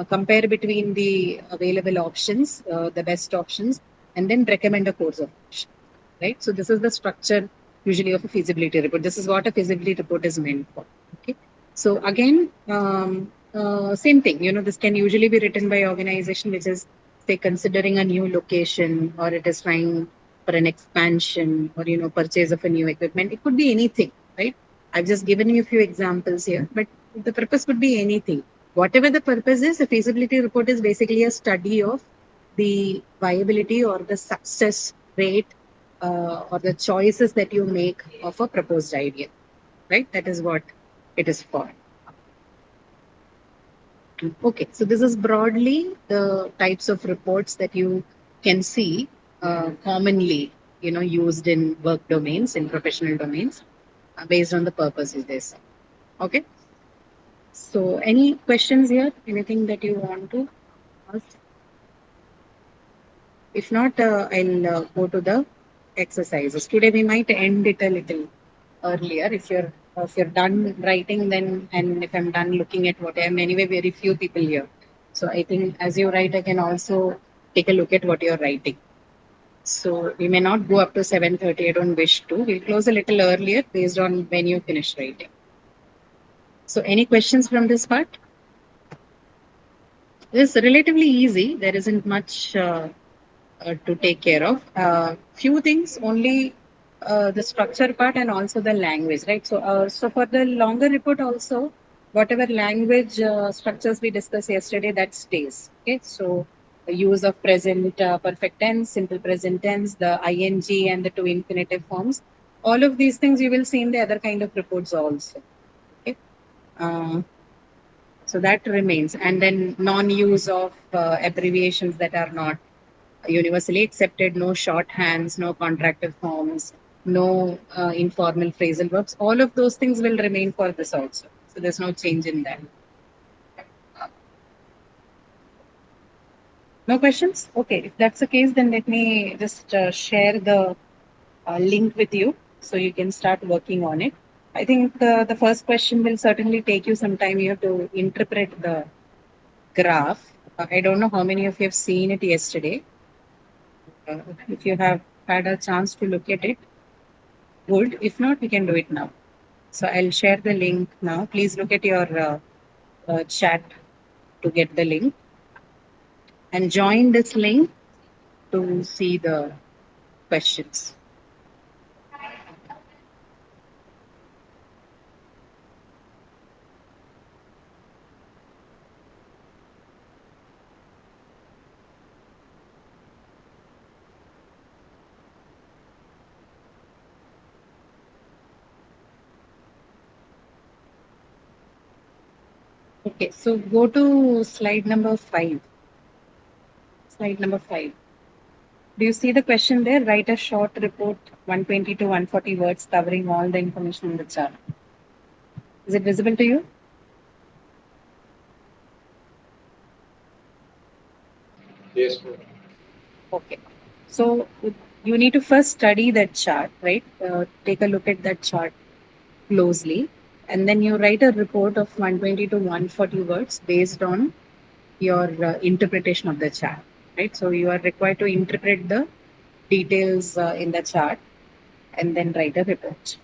compare between the available options, the best options, and then recommend a course of action. Right. So this is the structure usually of a feasibility report. This is what a feasibility report is meant for. Okay. So again, Same thing, this can usually be written by organization which is, say, considering a new location, or it is trying for an expansion, or, purchase of a new equipment. It could be anything, right? I've just given you a few examples here, but the purpose could be anything. Whatever the purpose is, a feasibility report is basically a study of the viability or the success rate, or the choices that you make of a proposed idea, right? That is what it is for. Okay, so this is broadly the types of reports that you can see commonly, used in work domains, in professional domains, based on the purposes this. Okay. So, any questions here? Anything that you want to ask? If not, I'll go to the exercises. Today we might end it a little earlier. If you're done writing, then, and if I'm done looking at what I'm anyway, very few people here. So I think as you write, I can also take a look at what you're writing. So we may not go up to 7:30. I don't wish to. We'll close a little earlier based on when you finish writing. So any questions from this part? This is relatively easy. There isn't much to take care of. Few things only, the structure part and also the language, right? So for the longer report also, whatever language structures we discussed yesterday, that stays. Okay, so the use of present perfect tense, simple present tense, the ing and the two infinitive forms, all of these things you will see in the other kind of reports also. Okay. So that remains, and then non-use of abbreviations that are not universally accepted, no shorthands, no contractive forms, no informal phrasal verbs. All of those things will remain for this also. So there's no change in that. No questions? Okay, if that's the case, then let me just share the link with you so you can start working on it. I think the first question will certainly take you some time here to interpret the graph. I don't know how many of you have seen it yesterday. If you have had a chance to look at it, good. If not, we can do it now. So I'll share the link now. Please look at your chat to get the link and join this link to see the questions. Okay, so go to slide number 5. Slide number 5. Do you see the question there? Write a short report, 120 to 140 words, covering all the information in the chart. Is it visible to you? Yes, ma'am. Okay. So you need to first study that chart, right? Take a look at that chart closely, and then you write a report of 120 to 140 words based on your interpretation of the chart, right? So you are required to interpret the details in the chart and then write a report.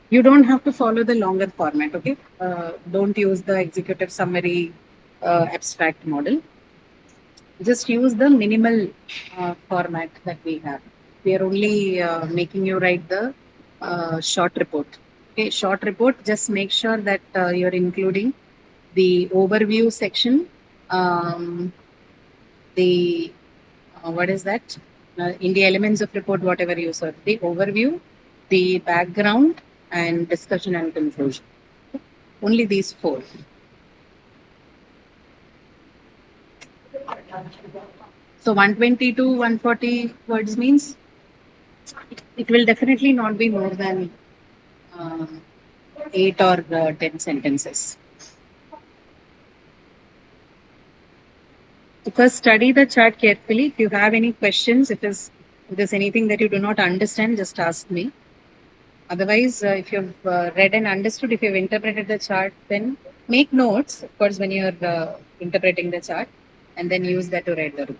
You don't have to follow the longer format, okay? Don't use the executive summary abstract model. Just use the minimal format that we have. We are only making you write the short report. Okay, short report. Just make sure that you're including the overview section, the what is that? In the elements of report, whatever you search, the overview, the background, and discussion and conclusion. Only these four. So 120 to 140 words means it will definitely not be more than 8 or 10 sentences. So first study the chart carefully. If you have any questions, if there's anything that you do not understand, just ask me. Otherwise, if you've read and understood, if you've interpreted the chart, then make notes, of course, when you're interpreting the chart, and then use that to write the report.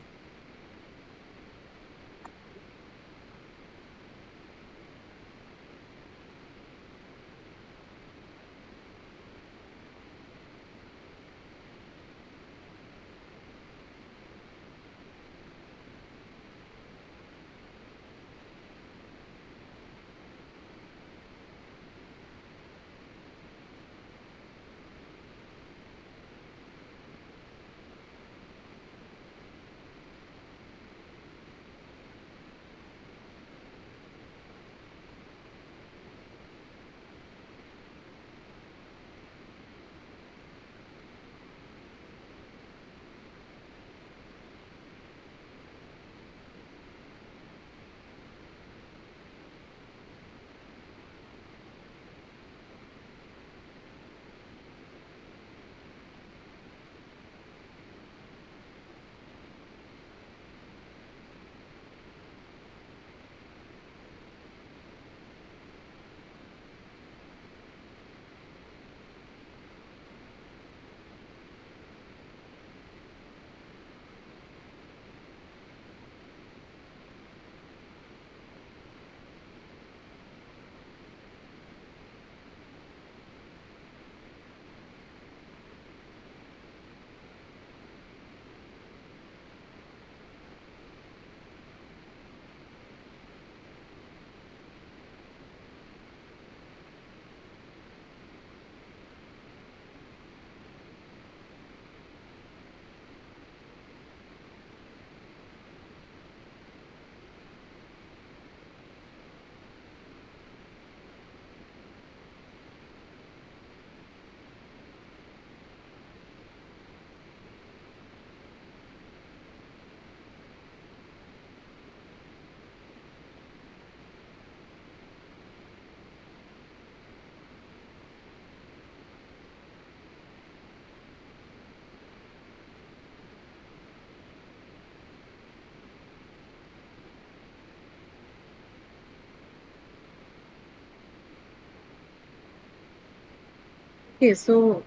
Okay, so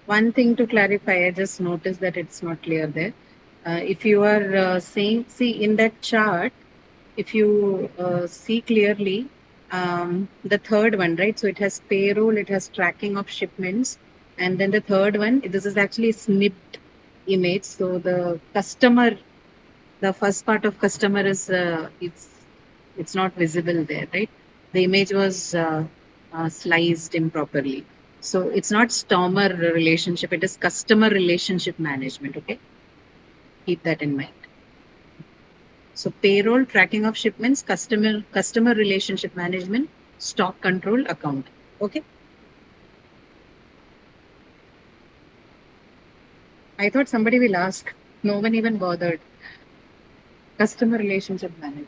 one thing to clarify, I just noticed that it's not clear there. If you are saying, see in that chart, if you see clearly, the third one, right? So it has payroll, it has tracking of shipments, and then the third one, this is actually snipped image. So the customer, the first part of customer is it's not visible there, right? The image was sliced improperly. So it's not Stormer relationship, it is customer relationship management. Okay, keep that in mind. So payroll, tracking of shipments, customer relationship management, stock control, account. Okay. I thought somebody will ask. No one even bothered. Customer relationship management.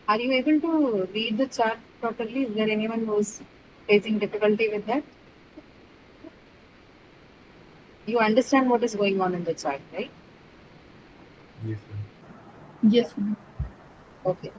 Are you able to read the chart properly? Is there anyone who's facing difficulty with that? You understand what is going on in the chart, right? Yes, ma'am. Yeah. Yes, ma'am. Okay.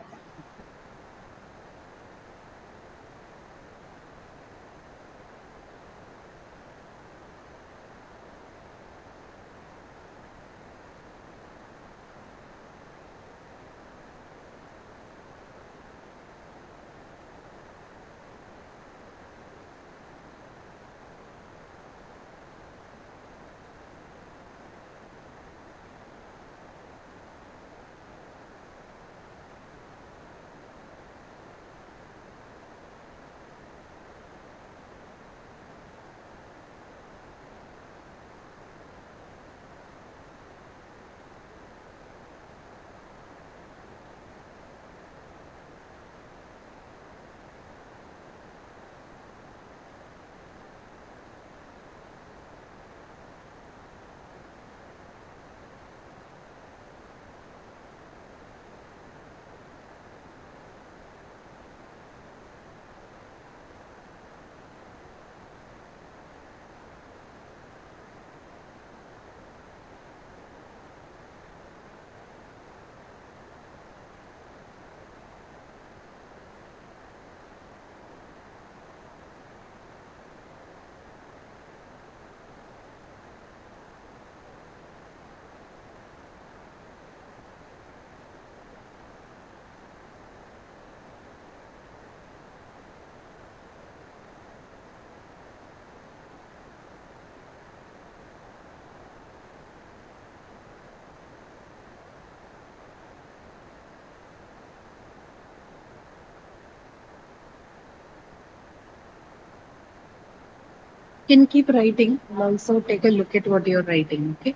Can keep writing and also take a look at what you're writing. Okay.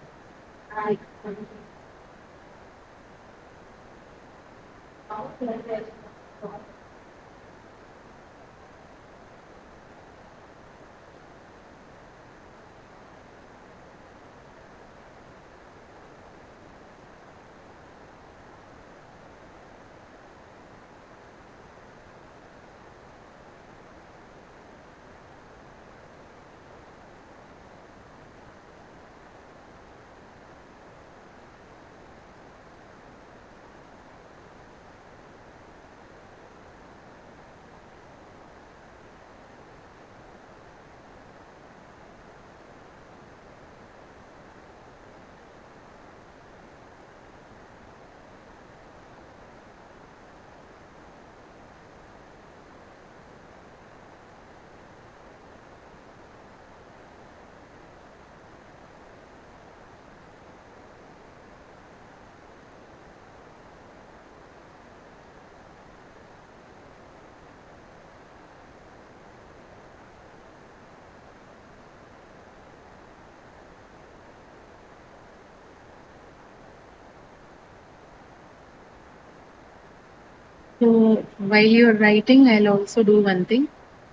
So while you're writing, I'll also do one thing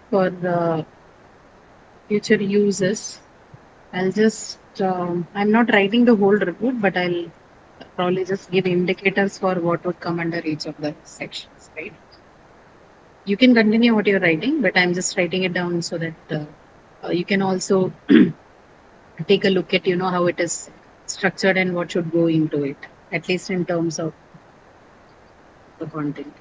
for future uses. I'll just, I'm not writing the whole report, but I'll probably just give indicators for what would come under each of the sections, right? You can continue what you're writing, but I'm just writing it down so that you can also take a look at, how it is structured and what should go into it, at least in terms of the content.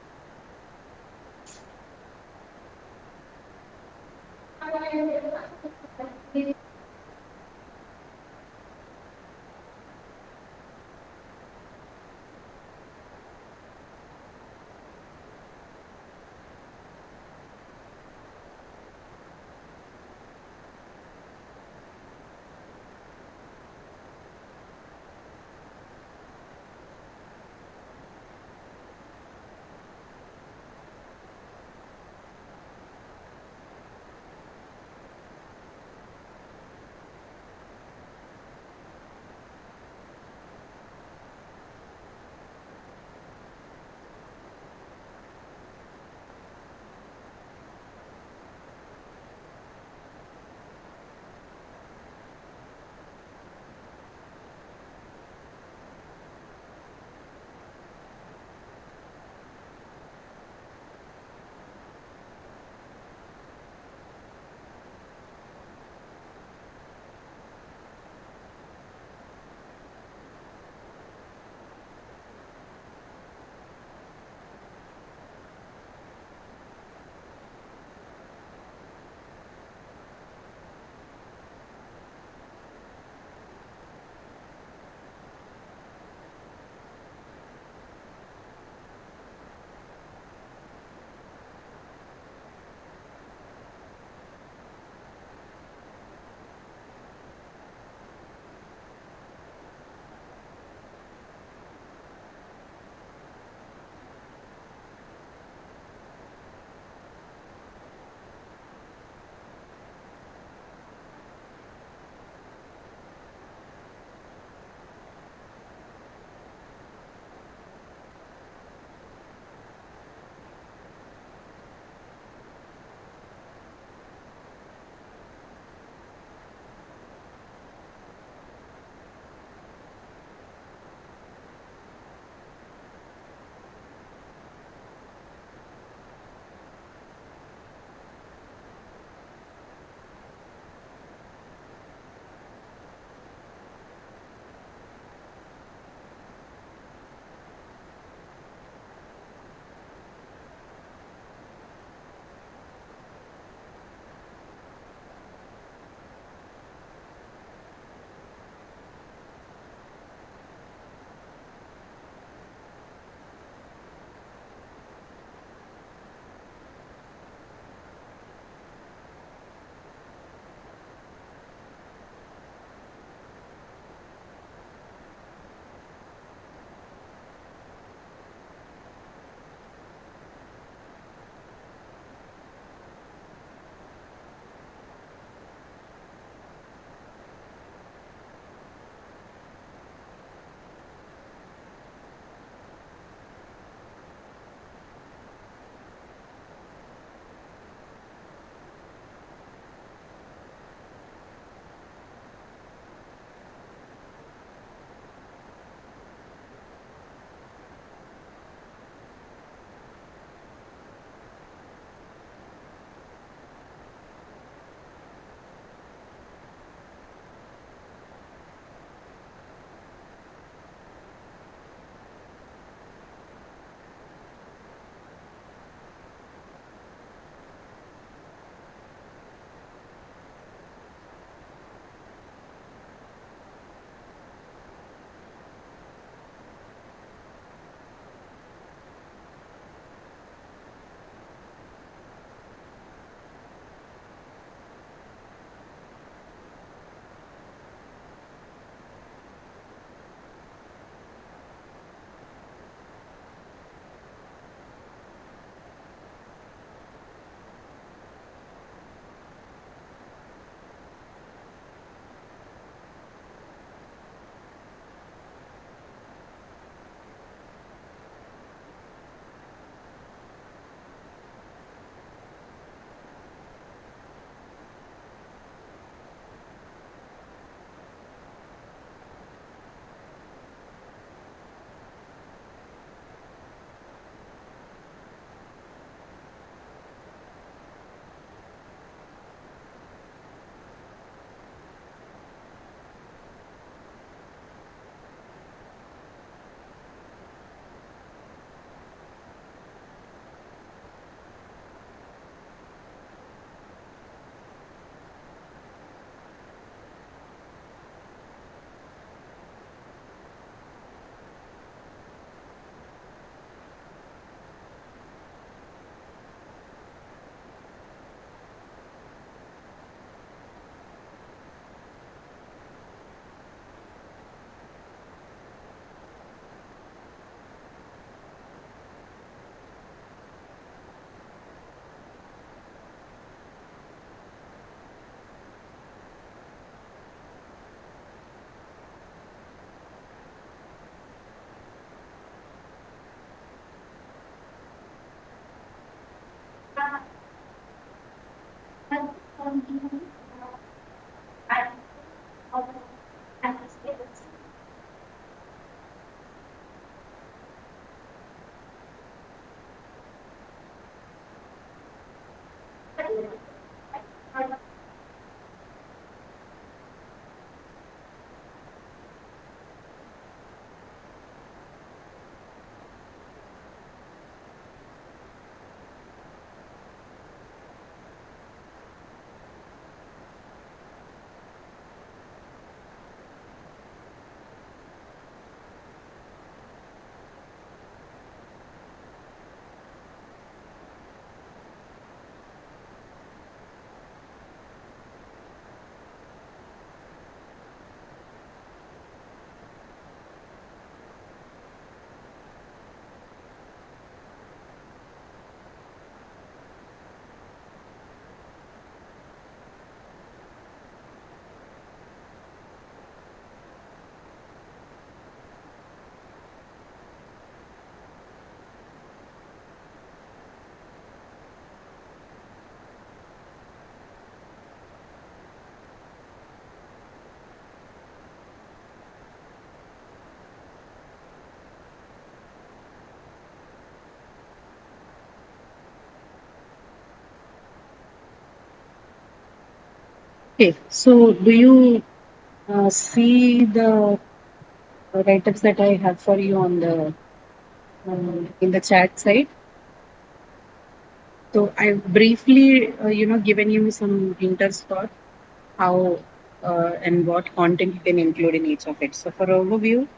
Okay, so do you see the write-ups that I have for you on the in the chat side? So I've briefly, given you some hinters for how and what content you can include in each of it. So for overview,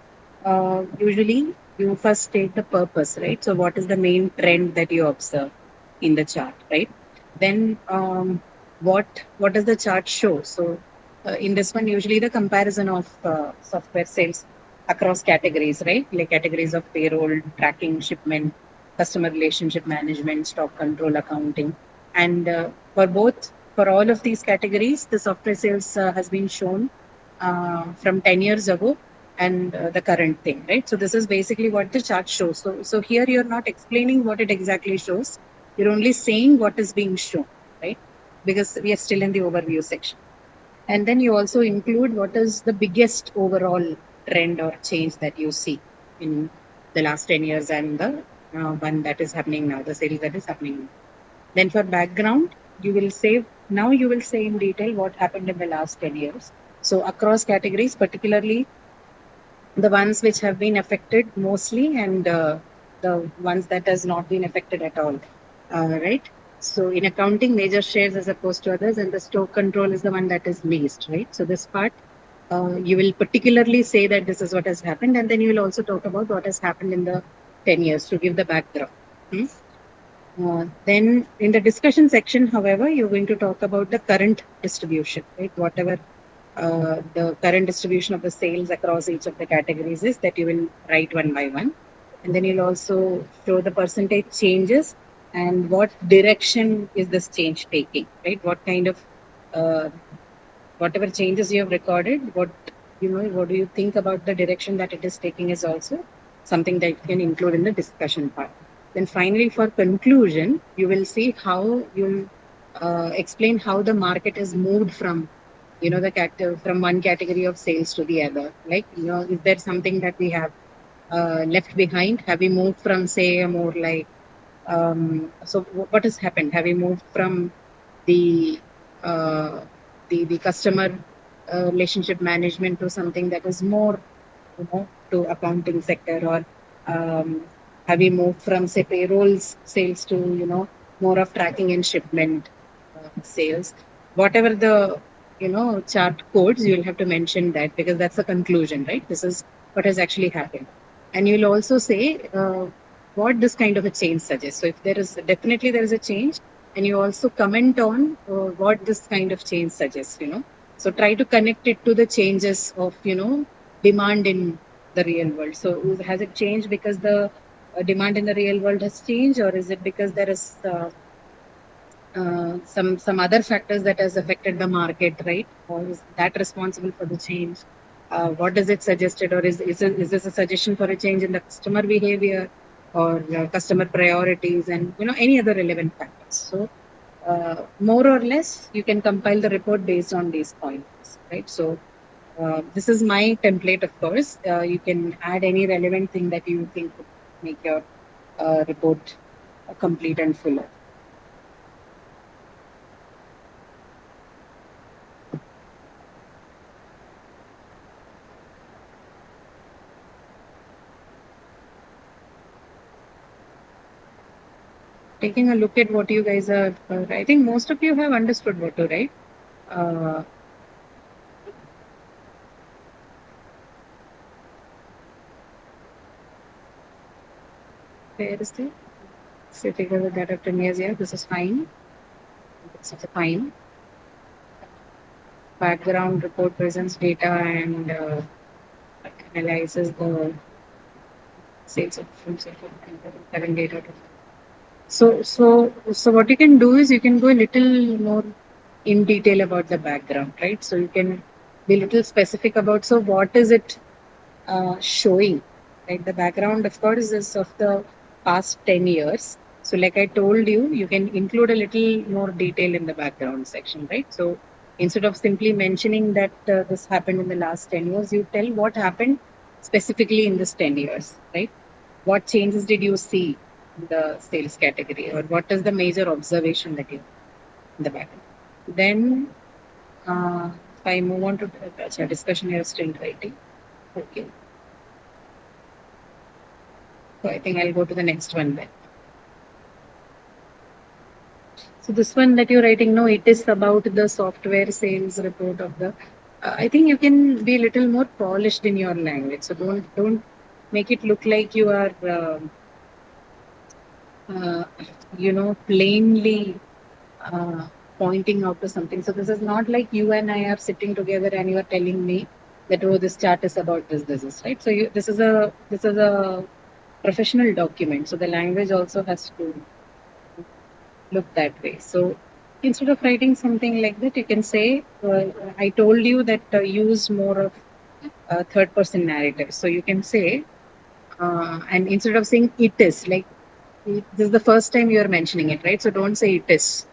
usually you first state the purpose, right? So what is the main trend that you observe in the chart, right? Then what does the chart show? So in this one, usually the comparison of software sales across categories, right? Like categories of payroll, tracking, shipment, customer relationship management, stock control, accounting, and for all of these categories, the software sales has been shown from 10 years ago and the current thing, right? So this is basically what the chart shows. So here you're not explaining what it exactly shows. You're only saying what is being shown, right? Because we are still in the overview section. And then you also include what is the biggest overall trend or change that you see in the last 10 years and the one that is happening now, the sales that is happening now. Then for background, you will say in detail what happened in the last 10 years. So across categories, particularly the ones which have been affected mostly and the ones that has not been affected at all, right? So in accounting, major shares as opposed to others, and the stock control is the one that is least, right? So this part, you will particularly say that this is what has happened, and then you will also talk about what has happened in the 10 years to give the background. Hmm? Then in the discussion section, however, you're going to talk about the current distribution, right? Whatever the current distribution of the sales across each of the categories is, that you will write one by one. And then you'll also show the percentage changes and what direction is this change taking, right? What kind of uh, whatever changes you have recorded, what do you think about the direction that it is taking is also something that you can include in the discussion part. Then finally, for conclusion, you will see how you'll explain how the market has moved from, from one category of sales to the other. Like, is there something that we have left behind? Have we moved from, say, a more like, what has happened? Have we moved from the uh, the customer relationship management to something that is more, to accounting sector, or um, have we moved from, say, payrolls sales to, more of tracking and shipment sales? Whatever the chart codes, you'll have to mention that, because that's the conclusion, right? This is what has actually happened, and you'll also say what this kind of a change suggests. So if there is a change, and you also comment on what this kind of change suggests, so try to connect it to the changes of, demand in the real world. So has it changed because the demand in the real world has changed, or is it because there is some other factors that has affected the market, right? Or is that responsible for the change? What does it suggested, or is this a suggestion for a change in the customer behavior or customer priorities, and any other relevant factors? So more or less, you can compile the report based on these points, right? So this is my template, of course. You can add any relevant thing that you think would make your report complete and fuller. Taking a look at what you guys are, I think most of you have understood Voto, right? Where is the sitting over that of 10 years? Yeah, this is fine. This is fine. Background report presents data and analyzes the sales of current data. So what you can do is you can go a little more in detail about the background, right? So you can be a little specific about, so what is it showing, right? The background, of course, is of the past 10 years. So like I told you, you can include a little more detail in the background section, right? So instead of simply mentioning that this happened in the last 10 years, you tell what happened specifically in this 10 years, right? What changes did you see in the sales category, or what is the major observation that you in the background? Then if I move on to discussion, you're still writing. Okay. So I think I'll go to the next one then. So this one that you're writing, no, it is about the software sales report of the. I think you can be a little more polished in your language. So don't make it look like you are, plainly pointing out to something. So this is not like you and I are sitting together and you are telling me that, oh, this chart is about this is right. So this is a professional document. So the language also has to look that way. So instead of writing something like that, you can say, I told you that use more of third person narrative. So you can say, and instead of saying it is, like this is the first time you are mentioning it, right? So don't say it is.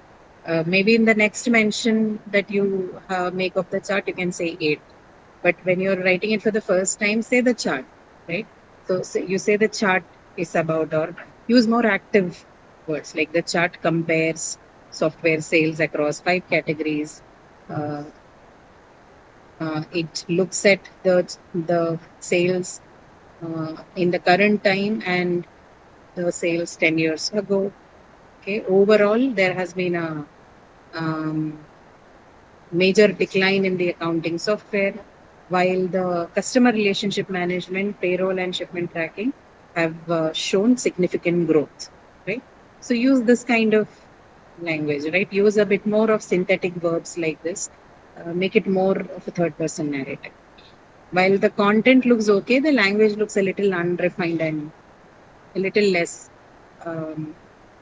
Maybe in the next mention that you make of the chart, you can say it. But when you're writing it for the first time, say the chart, right? So you say the chart is about, or use more active words like the chart compares software sales across 5 categories. It looks at the sales in the current time and the sales 10 years ago. Okay, overall, there has been a major decline in the accounting software, while the customer relationship management, payroll, and shipment tracking have shown significant growth, right? So use this kind of language, right? Use a bit more of synthetic verbs like this. Make it more of a third person narrative. While the content looks okay, the language looks a little unrefined and a little less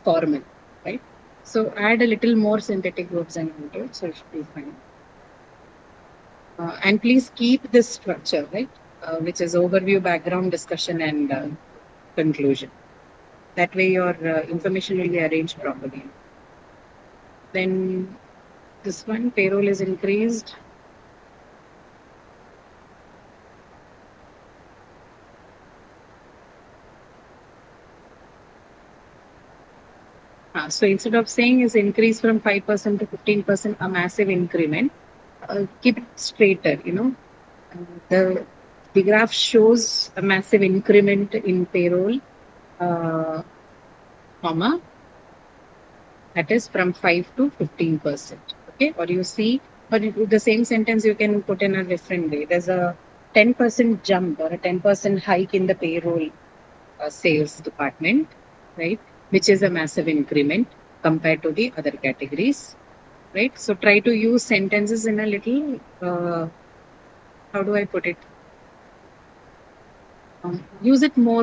formal, right? So add a little more synthetic verbs and content, so it should be fine. And please keep this structure, right? Which is overview, background, discussion, and conclusion. That way your information will be arranged properly. Then this one, payroll is increased. So instead of saying is increase from 5% to 15%, a massive increment, keep it straighter, the graph shows a massive increment in payroll, comma, that is from 5 to 15%. Okay, or you see, but the same sentence you can put in a different way. There's a 10% jump or a 10% hike in the payroll sales department, right? Which is a massive increment compared to the other categories, right? So try to use sentences in a little, how do I put it? Use it more,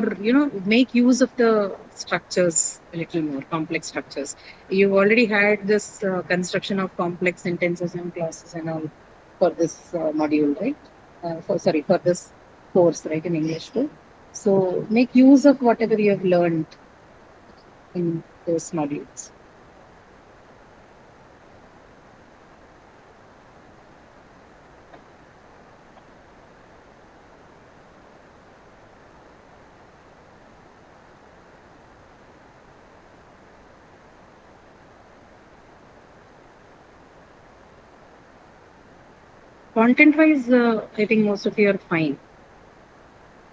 make use of the structures a little more, complex structures. You've already had this construction of complex sentences and clauses and all for this module, right? For this course, right, in English too. So make use of whatever you have learned in those modules. Content wise, I think most of you are fine.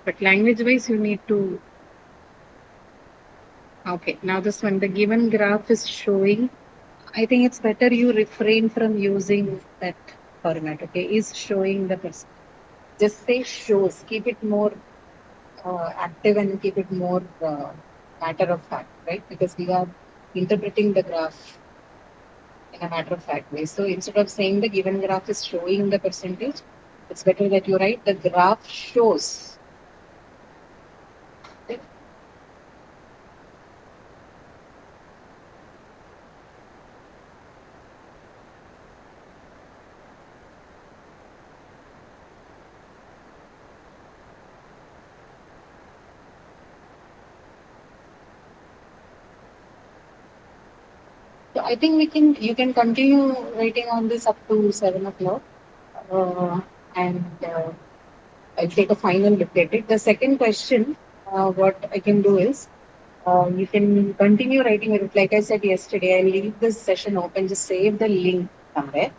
But language wise, you need to. Okay, now this one, the given graph is showing. I think it's better you refrain from using that format. Okay, is showing the person. Just say shows. Keep it more active and keep it more matter of fact, right? Because we are interpreting the graph in a matter of fact way. So instead of saying the given graph is showing the percentage, it's better that you write the graph shows. Okay? So I think you can continue writing on this up to 7 o'clock, and I'll take a final look at it. The second question, what I can do is you can continue writing it. Like I said yesterday, I'll leave this session open. Just save the link somewhere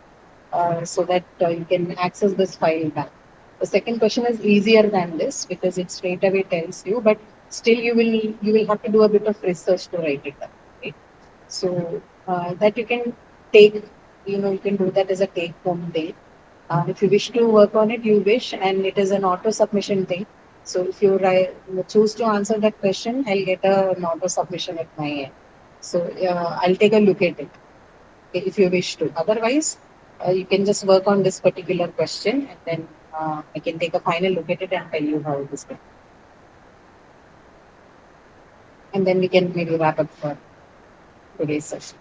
so that you can access this file back. The second question is easier than this because it straight away tells you, but still you will have to do a bit of research to write it down. Right? So that you can take, you can do that as a take home thing. If you wish to work on it, you wish, and it is an auto submission thing. So if you choose to answer that question, I'll get an auto submission at my end. So I'll take a look at it if you wish to. Otherwise, you can just work on this particular question, and then I can take a final look at it and tell you how it is going. And then we can maybe wrap up for today's session.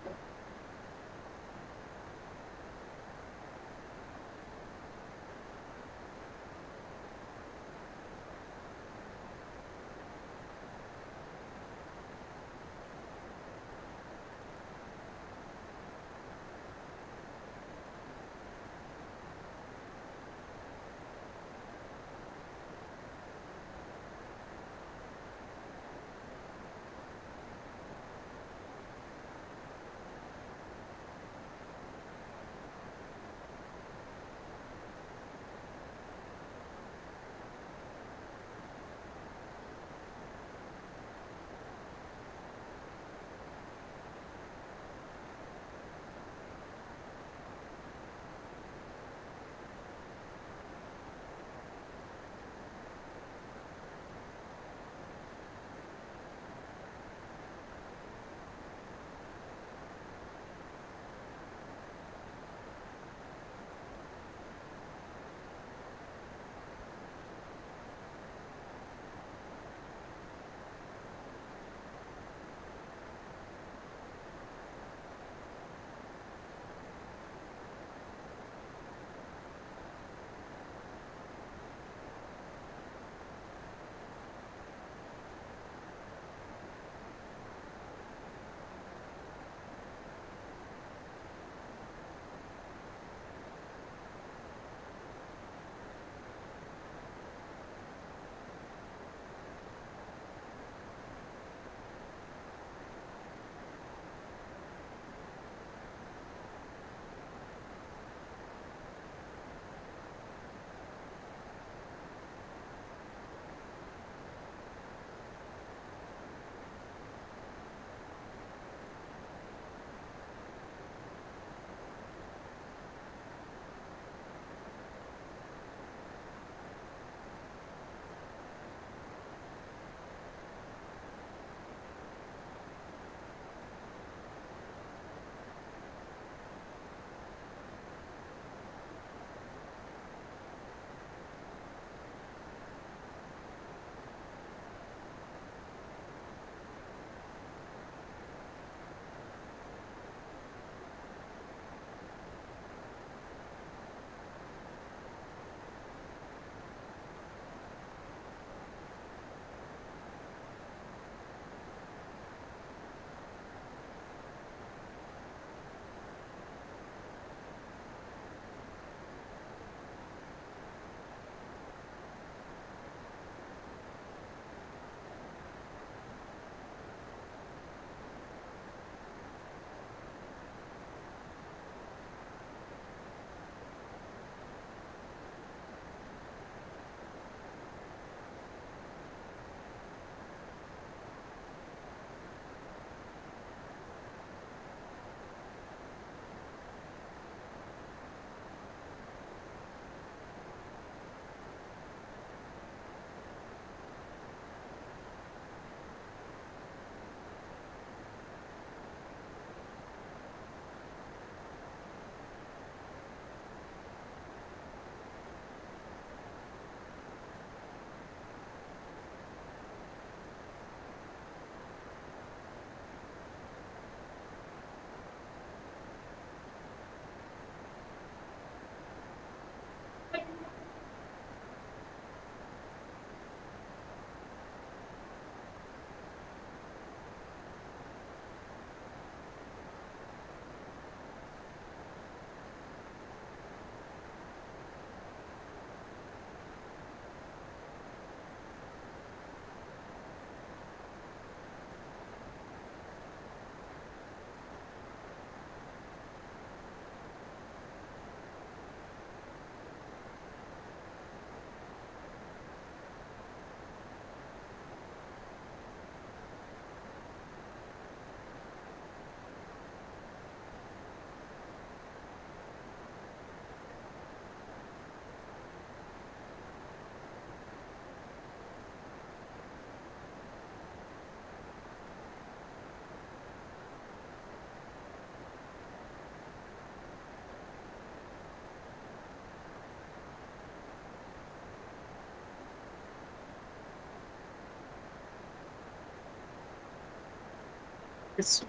Just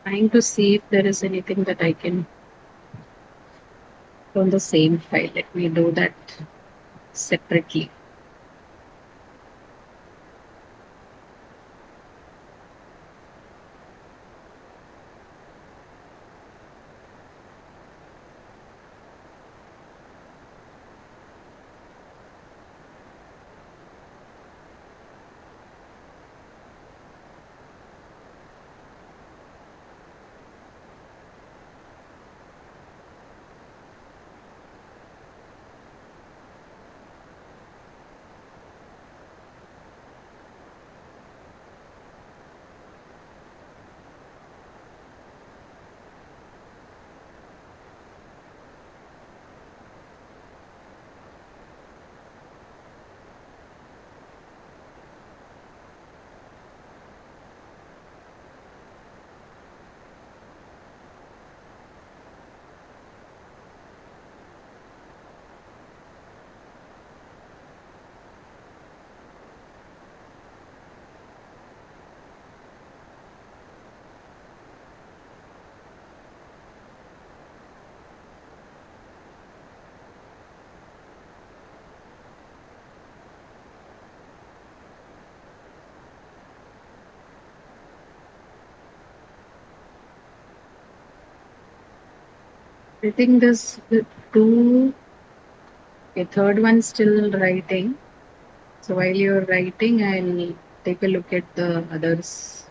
trying to see if there is anything that I can on the same file. Let me do that separately. I think this the two, a third one still writing. So while you're writing, I'll take a look at the others.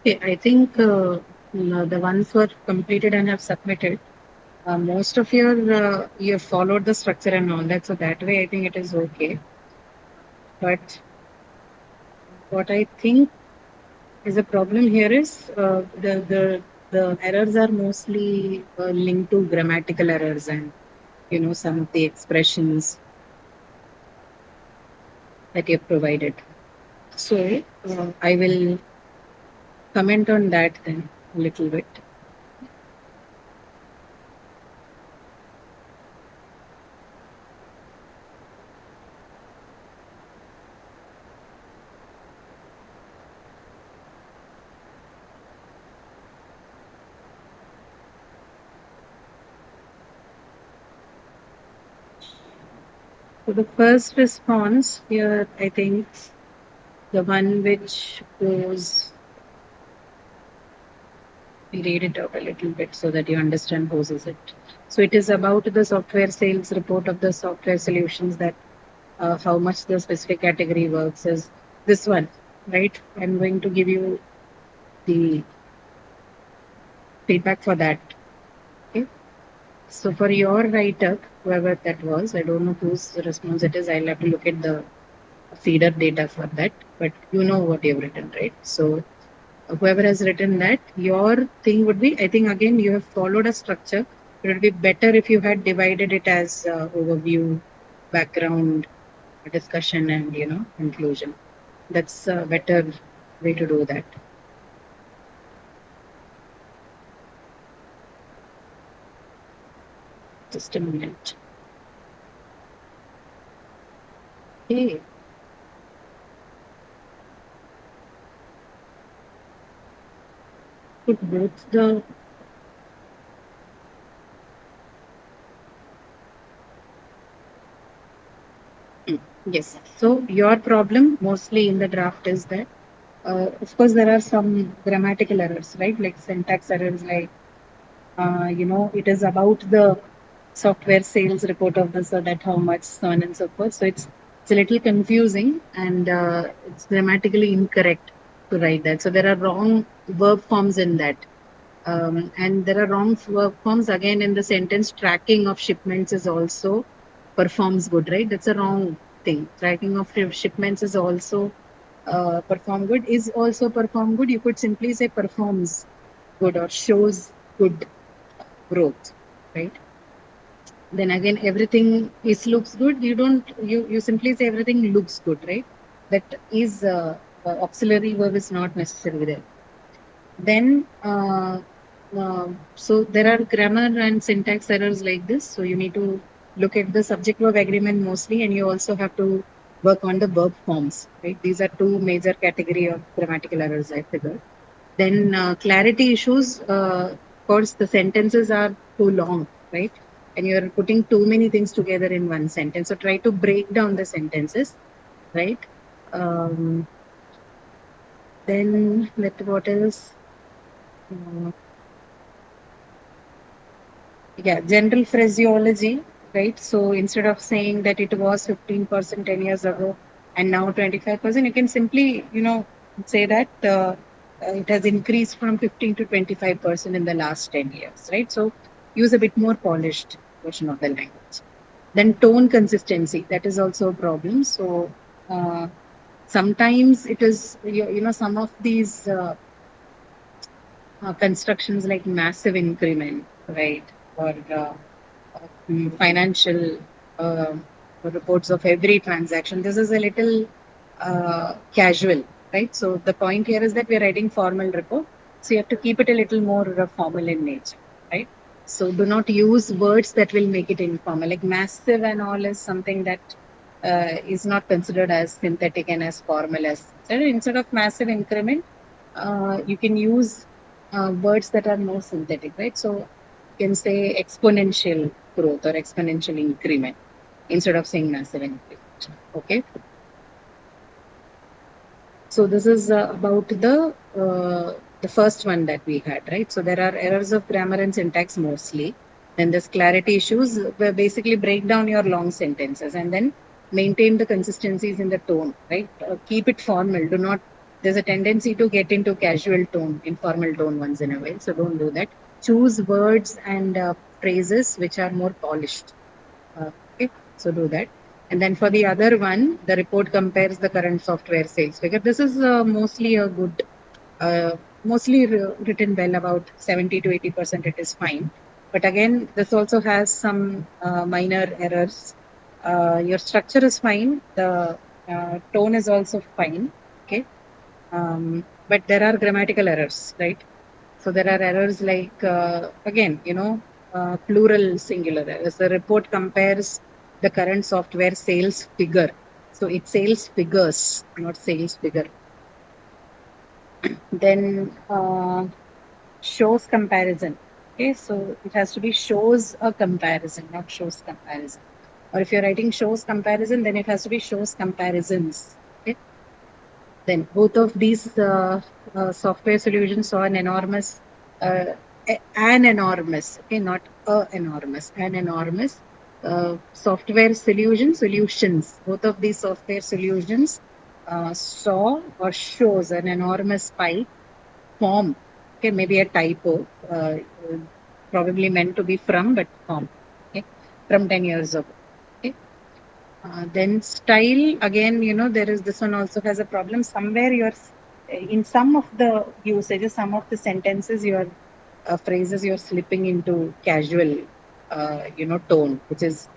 Okay, I think the ones who are completed and have submitted, most of you have followed the structure and all that. So that way, I think it is okay. But what I think is a problem here is the errors are mostly linked to grammatical errors and some of the expressions that you have provided. So I will comment on that then a little bit. So the first response here, I think the one which goes, we read it out a little bit so that you understand whose is it. So it is about the software sales report of the software solutions that how much the specific category works is this one, right? I'm going to give you the feedback for that. Okay. So for your write-up, whoever that was, I don't know whose response it is. I'll have to look at the feeder data for that, but you know what you've written, right? So whoever has written that, your thing would be, I think again, you have followed a structure. It would be better if you had divided it as overview, background, discussion, and conclusion. That's a better way to do that. Just a minute. Okay. Put both the yes. So your problem mostly in the draft is that, of course, there are some grammatical errors, right? Like syntax errors, like it is about the software sales report of this or that, how much, so on and so forth. So it's a little confusing, and it's grammatically incorrect to write that. So there are wrong verb forms in that. And there are wrong verb forms again in the sentence. Tracking of shipments is also performs good, right? That's a wrong thing. Tracking of shipments is also perform good, is also perform good. You could simply say performs good or shows good growth, right? Then again, everything is looks good. You don't you simply say everything looks good, right? That is auxiliary verb is not necessarily there. Then so there are grammar and syntax errors like this. So you need to look at the subject verb agreement mostly, and you also have to work on the verb forms, right? These are two major category of grammatical errors I figured. Then clarity issues. Of course, the sentences are too long, right? And you're putting too many things together in one sentence. So try to break down the sentences, right? Um, then what else? Uh, yeah, general phraseology, right? So instead of saying that it was 15% 10 years ago and now 25%, you can simply, say that it has increased from 15 to 25% in the last 10 years, right? So use a bit more polished version of the language. Then tone consistency, that is also a problem. So uh, sometimes it is, some of these constructions like massive increment, right? Or financial uh, reports of every transaction. This is a little casual, right? So the point here is that we're writing formal report. So you have to keep it a little more formal in nature, right? So do not use words that will make it informal. Like massive and all is something that is not considered as synthetic and as formal as. So instead of massive increment, you can use words that are more synthetic, right? So you can say exponential growth or exponential increment instead of saying massive increment. Okay. So this is about the first one that we had, right? So there are errors of grammar and syntax mostly. Then there's clarity issues where basically break down your long sentences and then maintain the consistencies in the tone, right? Keep it formal. Do not. There's a tendency to get into casual tone, informal tone once in a while. So don't do that. Choose words and phrases which are more polished. Okay, so do that. And then for the other one, the report compares the current software sales figure. This is mostly a good, mostly written well, about 70 to 80%. It is fine. But again, this also has some minor errors. Your structure is fine. The tone is also fine. Okay. But there are grammatical errors, right? So there are errors like, again, plural singular errors. The report compares the current software sales figure. So it sales figures, not sales figure. Then shows comparison. Okay, so it has to be shows a comparison, not shows comparison. Or if you're writing shows comparison, then it has to be shows comparisons. Okay. Then both of these software solutions saw an enormous, okay, not an enormous software solutions. Both of these software solutions saw or shows an enormous spike form. Okay, maybe a typo, probably meant to be from, but form. Okay, from 10 years ago. Okay. Then style, again, there is this one also has a problem. Somewhere your in some of the usages, some of the sentences, your phrases, you're slipping into casual, tone, which is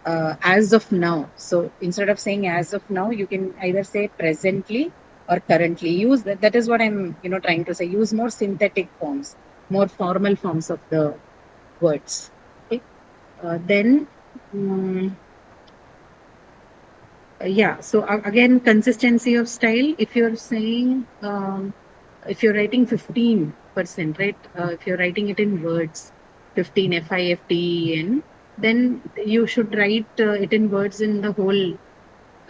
as of now. So instead of saying as of now, you can either say presently or currently. Use that. That is what I'm, trying to say. Use more synthetic forms, more formal forms of the words. Okay. Then. Yeah, so again, consistency of style. If you're saying, if you're writing 15%, right? If you're writing it in words, 15 FIFTEN, then you should write it in words in the whole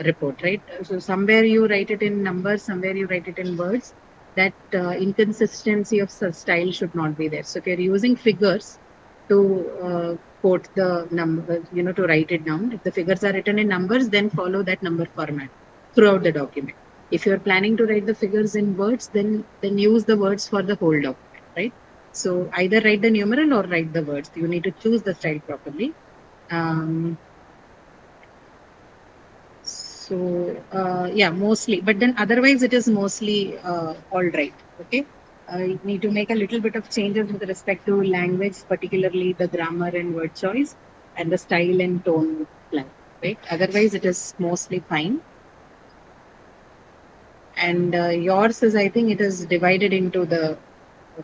report, right? So somewhere you write it in numbers, somewhere you write it in words. That inconsistency of style should not be there. So if you're using figures to quote the number, to write it down, if the figures are written in numbers, then follow that number format throughout the document. If you're planning to write the figures in words, then use the words for the whole document, right? So either write the numeral or write the words. You need to choose the style properly. Yeah, mostly, but then otherwise it is mostly all right. Okay. You need to make a little bit of changes with respect to language, particularly the grammar and word choice and the style and tone plan, right? Otherwise it is mostly fine. And yours is, I think it is divided into the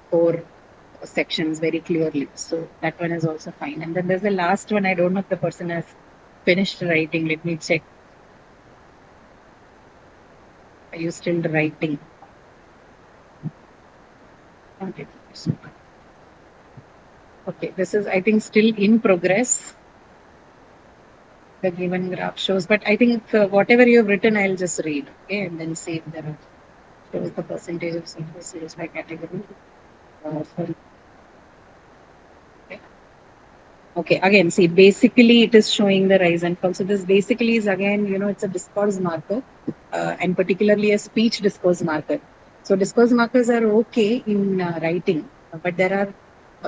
4 sections very clearly. So that one is also fine. And then there's the last one. I don't know if the person has finished writing. Let me check. Are you still writing? Okay, this is, I think, still in progress. The given graph shows, but I think whatever you have written, I'll just read, okay, and then see if there are shows the percentage of surface sales by category. Okay, again, see, basically it is showing the rise and fall. So this basically is, again, it's a discourse marker, and particularly a speech discourse marker. So discourse markers are okay in writing, but there are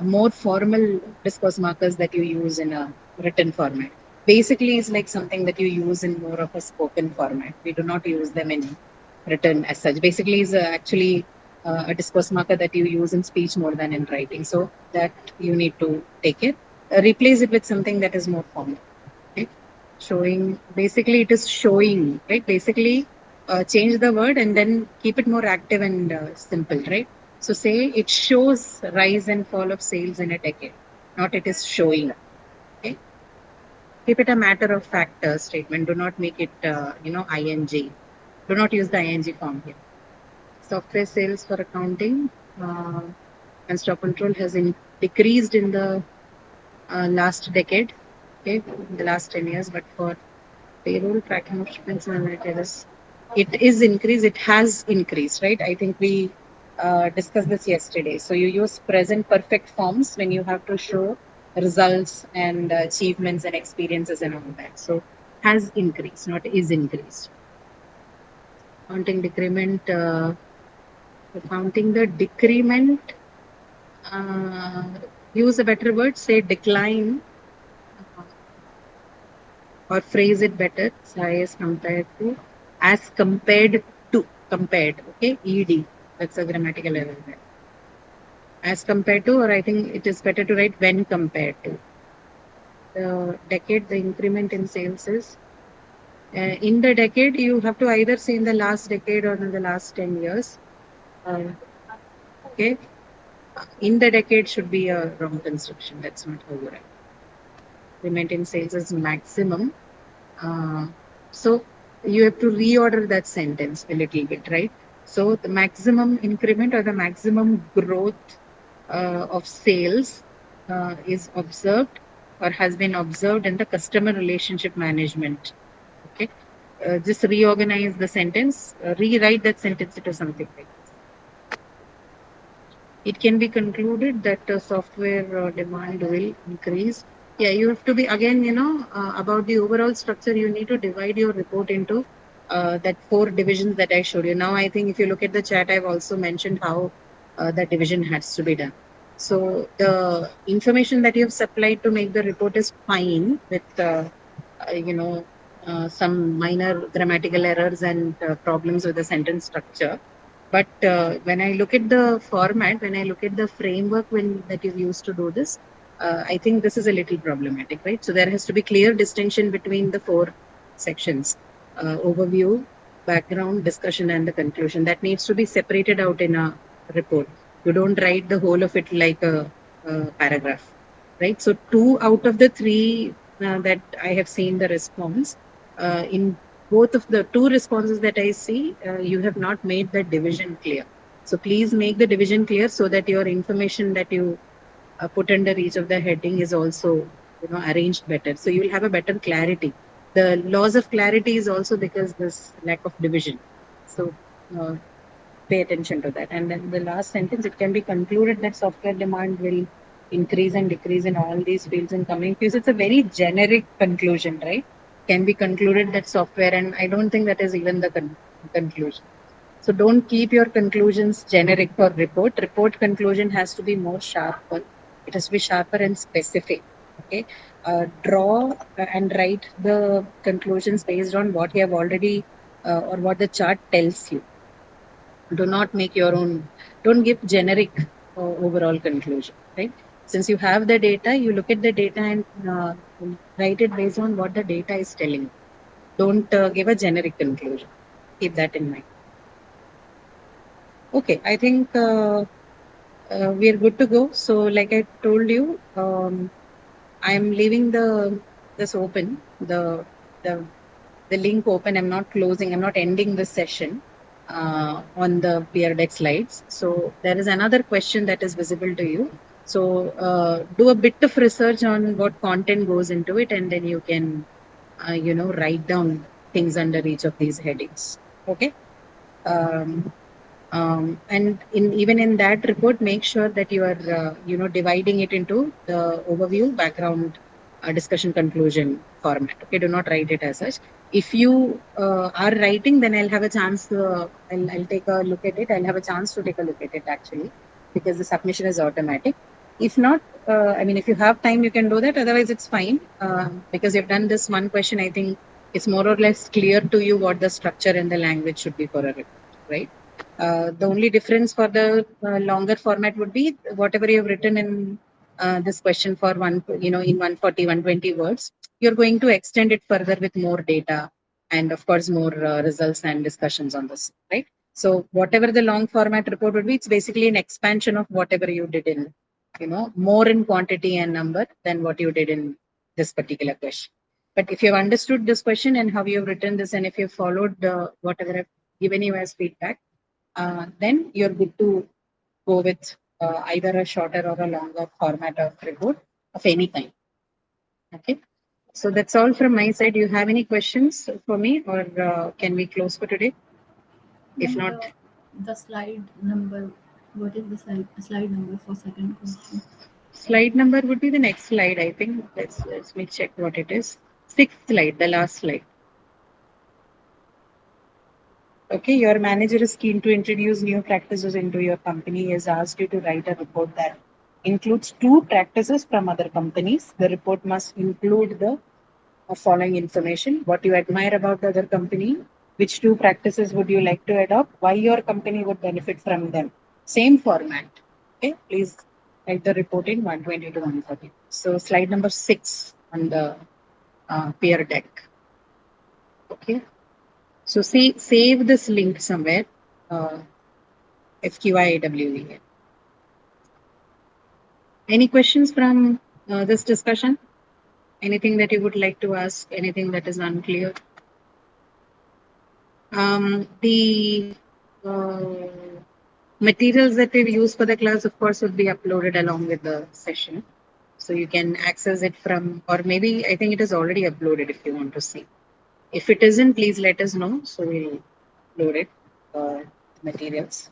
more formal discourse markers that you use in a written format. Basically, it's like something that you use in more of a spoken format. We do not use them in written as such. Basically, is actually a discourse marker that you use in speech more than in writing. So that you need to take it. Replace it with something that is more formal. Okay? Showing, basically it is showing, right? Basically change the word and then keep it more active and simple, right? So say it shows rise and fall of sales in a decade, not it is showing. Okay? Keep it a matter of fact statement. Do not make it, ing. Do not use the ing form here. Software sales for accounting and stock control has decreased in the last decade, okay, in the last 10 years, but for payroll tracking of shipments and retailers, it is increased, it has increased, right? I think we discussed this yesterday. So you use present perfect forms when you have to show results and achievements and experiences and all that. So has increased, not is increased. Counting decrement, counting the decrement, use a better word, say decline, or phrase it better, as compared to, compared, okay, ed, that's a grammatical error there. As compared to, or I think it is better to write when compared to. The decade, the increment in sales is, in the decade, you have to either say in the last decade or in the last 10 years. Okay, in the decade should be a wrong construction, that's not how you write. Increment in sales is maximum. So you have to reorder that sentence a little bit, right? So the maximum increment or the maximum growth of sales is observed or has been observed in the customer relationship management. Okay. Just reorganize the sentence, rewrite that sentence into something like this. It can be concluded that software demand will increase. Yeah, you have to be, again, about the overall structure, you need to divide your report into that 4 divisions that I showed you. Now, I think if you look at the chat, I've also mentioned how that division has to be done. So the information that you have supplied to make the report is fine with, some minor grammatical errors and problems with the sentence structure. But when I look at the format, when I look at the framework that you've used to do this, I think this is a little problematic, right? So there has to be clear distinction between the four sections: overview, background, discussion, and the conclusion. That needs to be separated out in a report. You don't write the whole of it like a paragraph, right? So 2 out of the 3 that I have seen the response in both of the 2 responses that I see, you have not made the division clear. So please make the division clear so that your information that you put under each of the heading is also arranged better. So you will have a better clarity. The loss of clarity is also because this lack of division. So uh, pay attention to that. And then the last sentence, it can be concluded that software demand will increase and decrease in all these fields in coming years. It's a very generic conclusion, right? Can be concluded that software, and I don't think that is even the conclusion. So don't keep your conclusions generic for report. Report conclusion has to be more sharper. It has to be sharper and specific. Okay. Draw and write the conclusions based on what you have already or what the chart tells you. Do not make your own, don't give generic overall conclusion, right? Since you have the data, you look at the data and write it based on what the data is telling you. Don't give a generic conclusion. Keep that in mind. Okay, I think we are good to go. So like I told you, I'm leaving this open, the the link open. I'm not closing, I'm not ending the session on the peer deck slides. So there is another question that is visible to you. So do a bit of research on what content goes into it, and then you can write down things under each of these headings. Okay. um, and even in that report, make sure that you are dividing it into the overview, background, discussion, conclusion format. Okay, do not write it as such. If you are writing, then I'll have a chance to I'll take a look at it. I'll have a chance to take a look at it actually, because the submission is automatic. If not, I mean, if you have time, you can do that. Otherwise, it's fine because you've done this one question. I think it's more or less clear to you what the structure and the language should be for a report, right? The only difference for the longer format would be whatever you have written in this question for in 140, 120 words, you're going to extend it further with more data and of course more results and discussions on this, right? So whatever the long format report would be, it's basically an expansion of whatever you did in, more in quantity and number than what you did in this particular question. But if you've understood this question and how you've written this, and if you've followed whatever I've given you as feedback, then you're good to go with either a shorter or a longer format of report of any kind. Okay. So that's all from my side. Do you have any questions for me, or can we close for today? If And not, the slide number, what is the slide number for second question? slide number would be the next slide. I think let me check what it is. 6th slide, the last slide. Okay, your manager is keen to introduce new practices into your company. He has asked you to write a report that includes 2 practices from other companies. The report must include the following information: what you admire about the other company, which 2 practices would you like to adopt, why your company would benefit from them. Same format. Okay, please write the report in 120 to 140. So slide number 6 on the peer deck. Okay. So save this link somewhere. FQIAWE. Any questions from this discussion? Anything that you would like to ask? Anything that is unclear? The materials that we've used for the class, of course, would be uploaded along with the session. So you can access it from, or maybe I think it is already uploaded if you want to see. If it isn't, please let us know. So we'll load it, materials.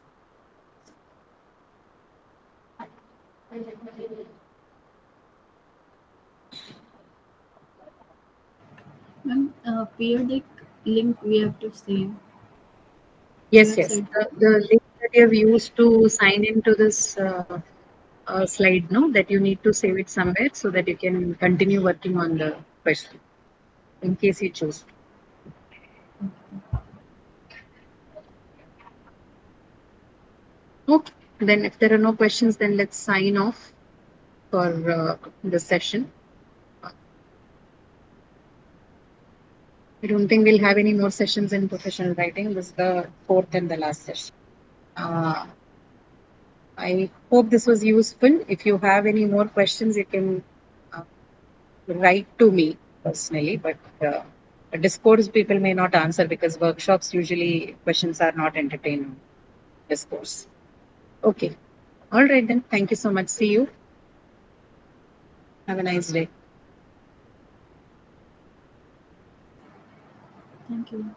Ma'am, peer deck link we have to save. Yes, You have yes. said The link that you have used to sign into this slide, no, that you need to save it somewhere so that you can continue working on the question in case you choose. Okay, then if there are no questions, then let's sign off for the session. I don't think we'll have any more sessions in professional writing. This is the fourth and the last session. I hope this was useful. If you have any more questions, you can uh, write to me personally, but discourse people may not answer because workshops usually questions are not entertained on discourse. Okay. All right then. Thank you so much. See you. Have a nice day. Thank you.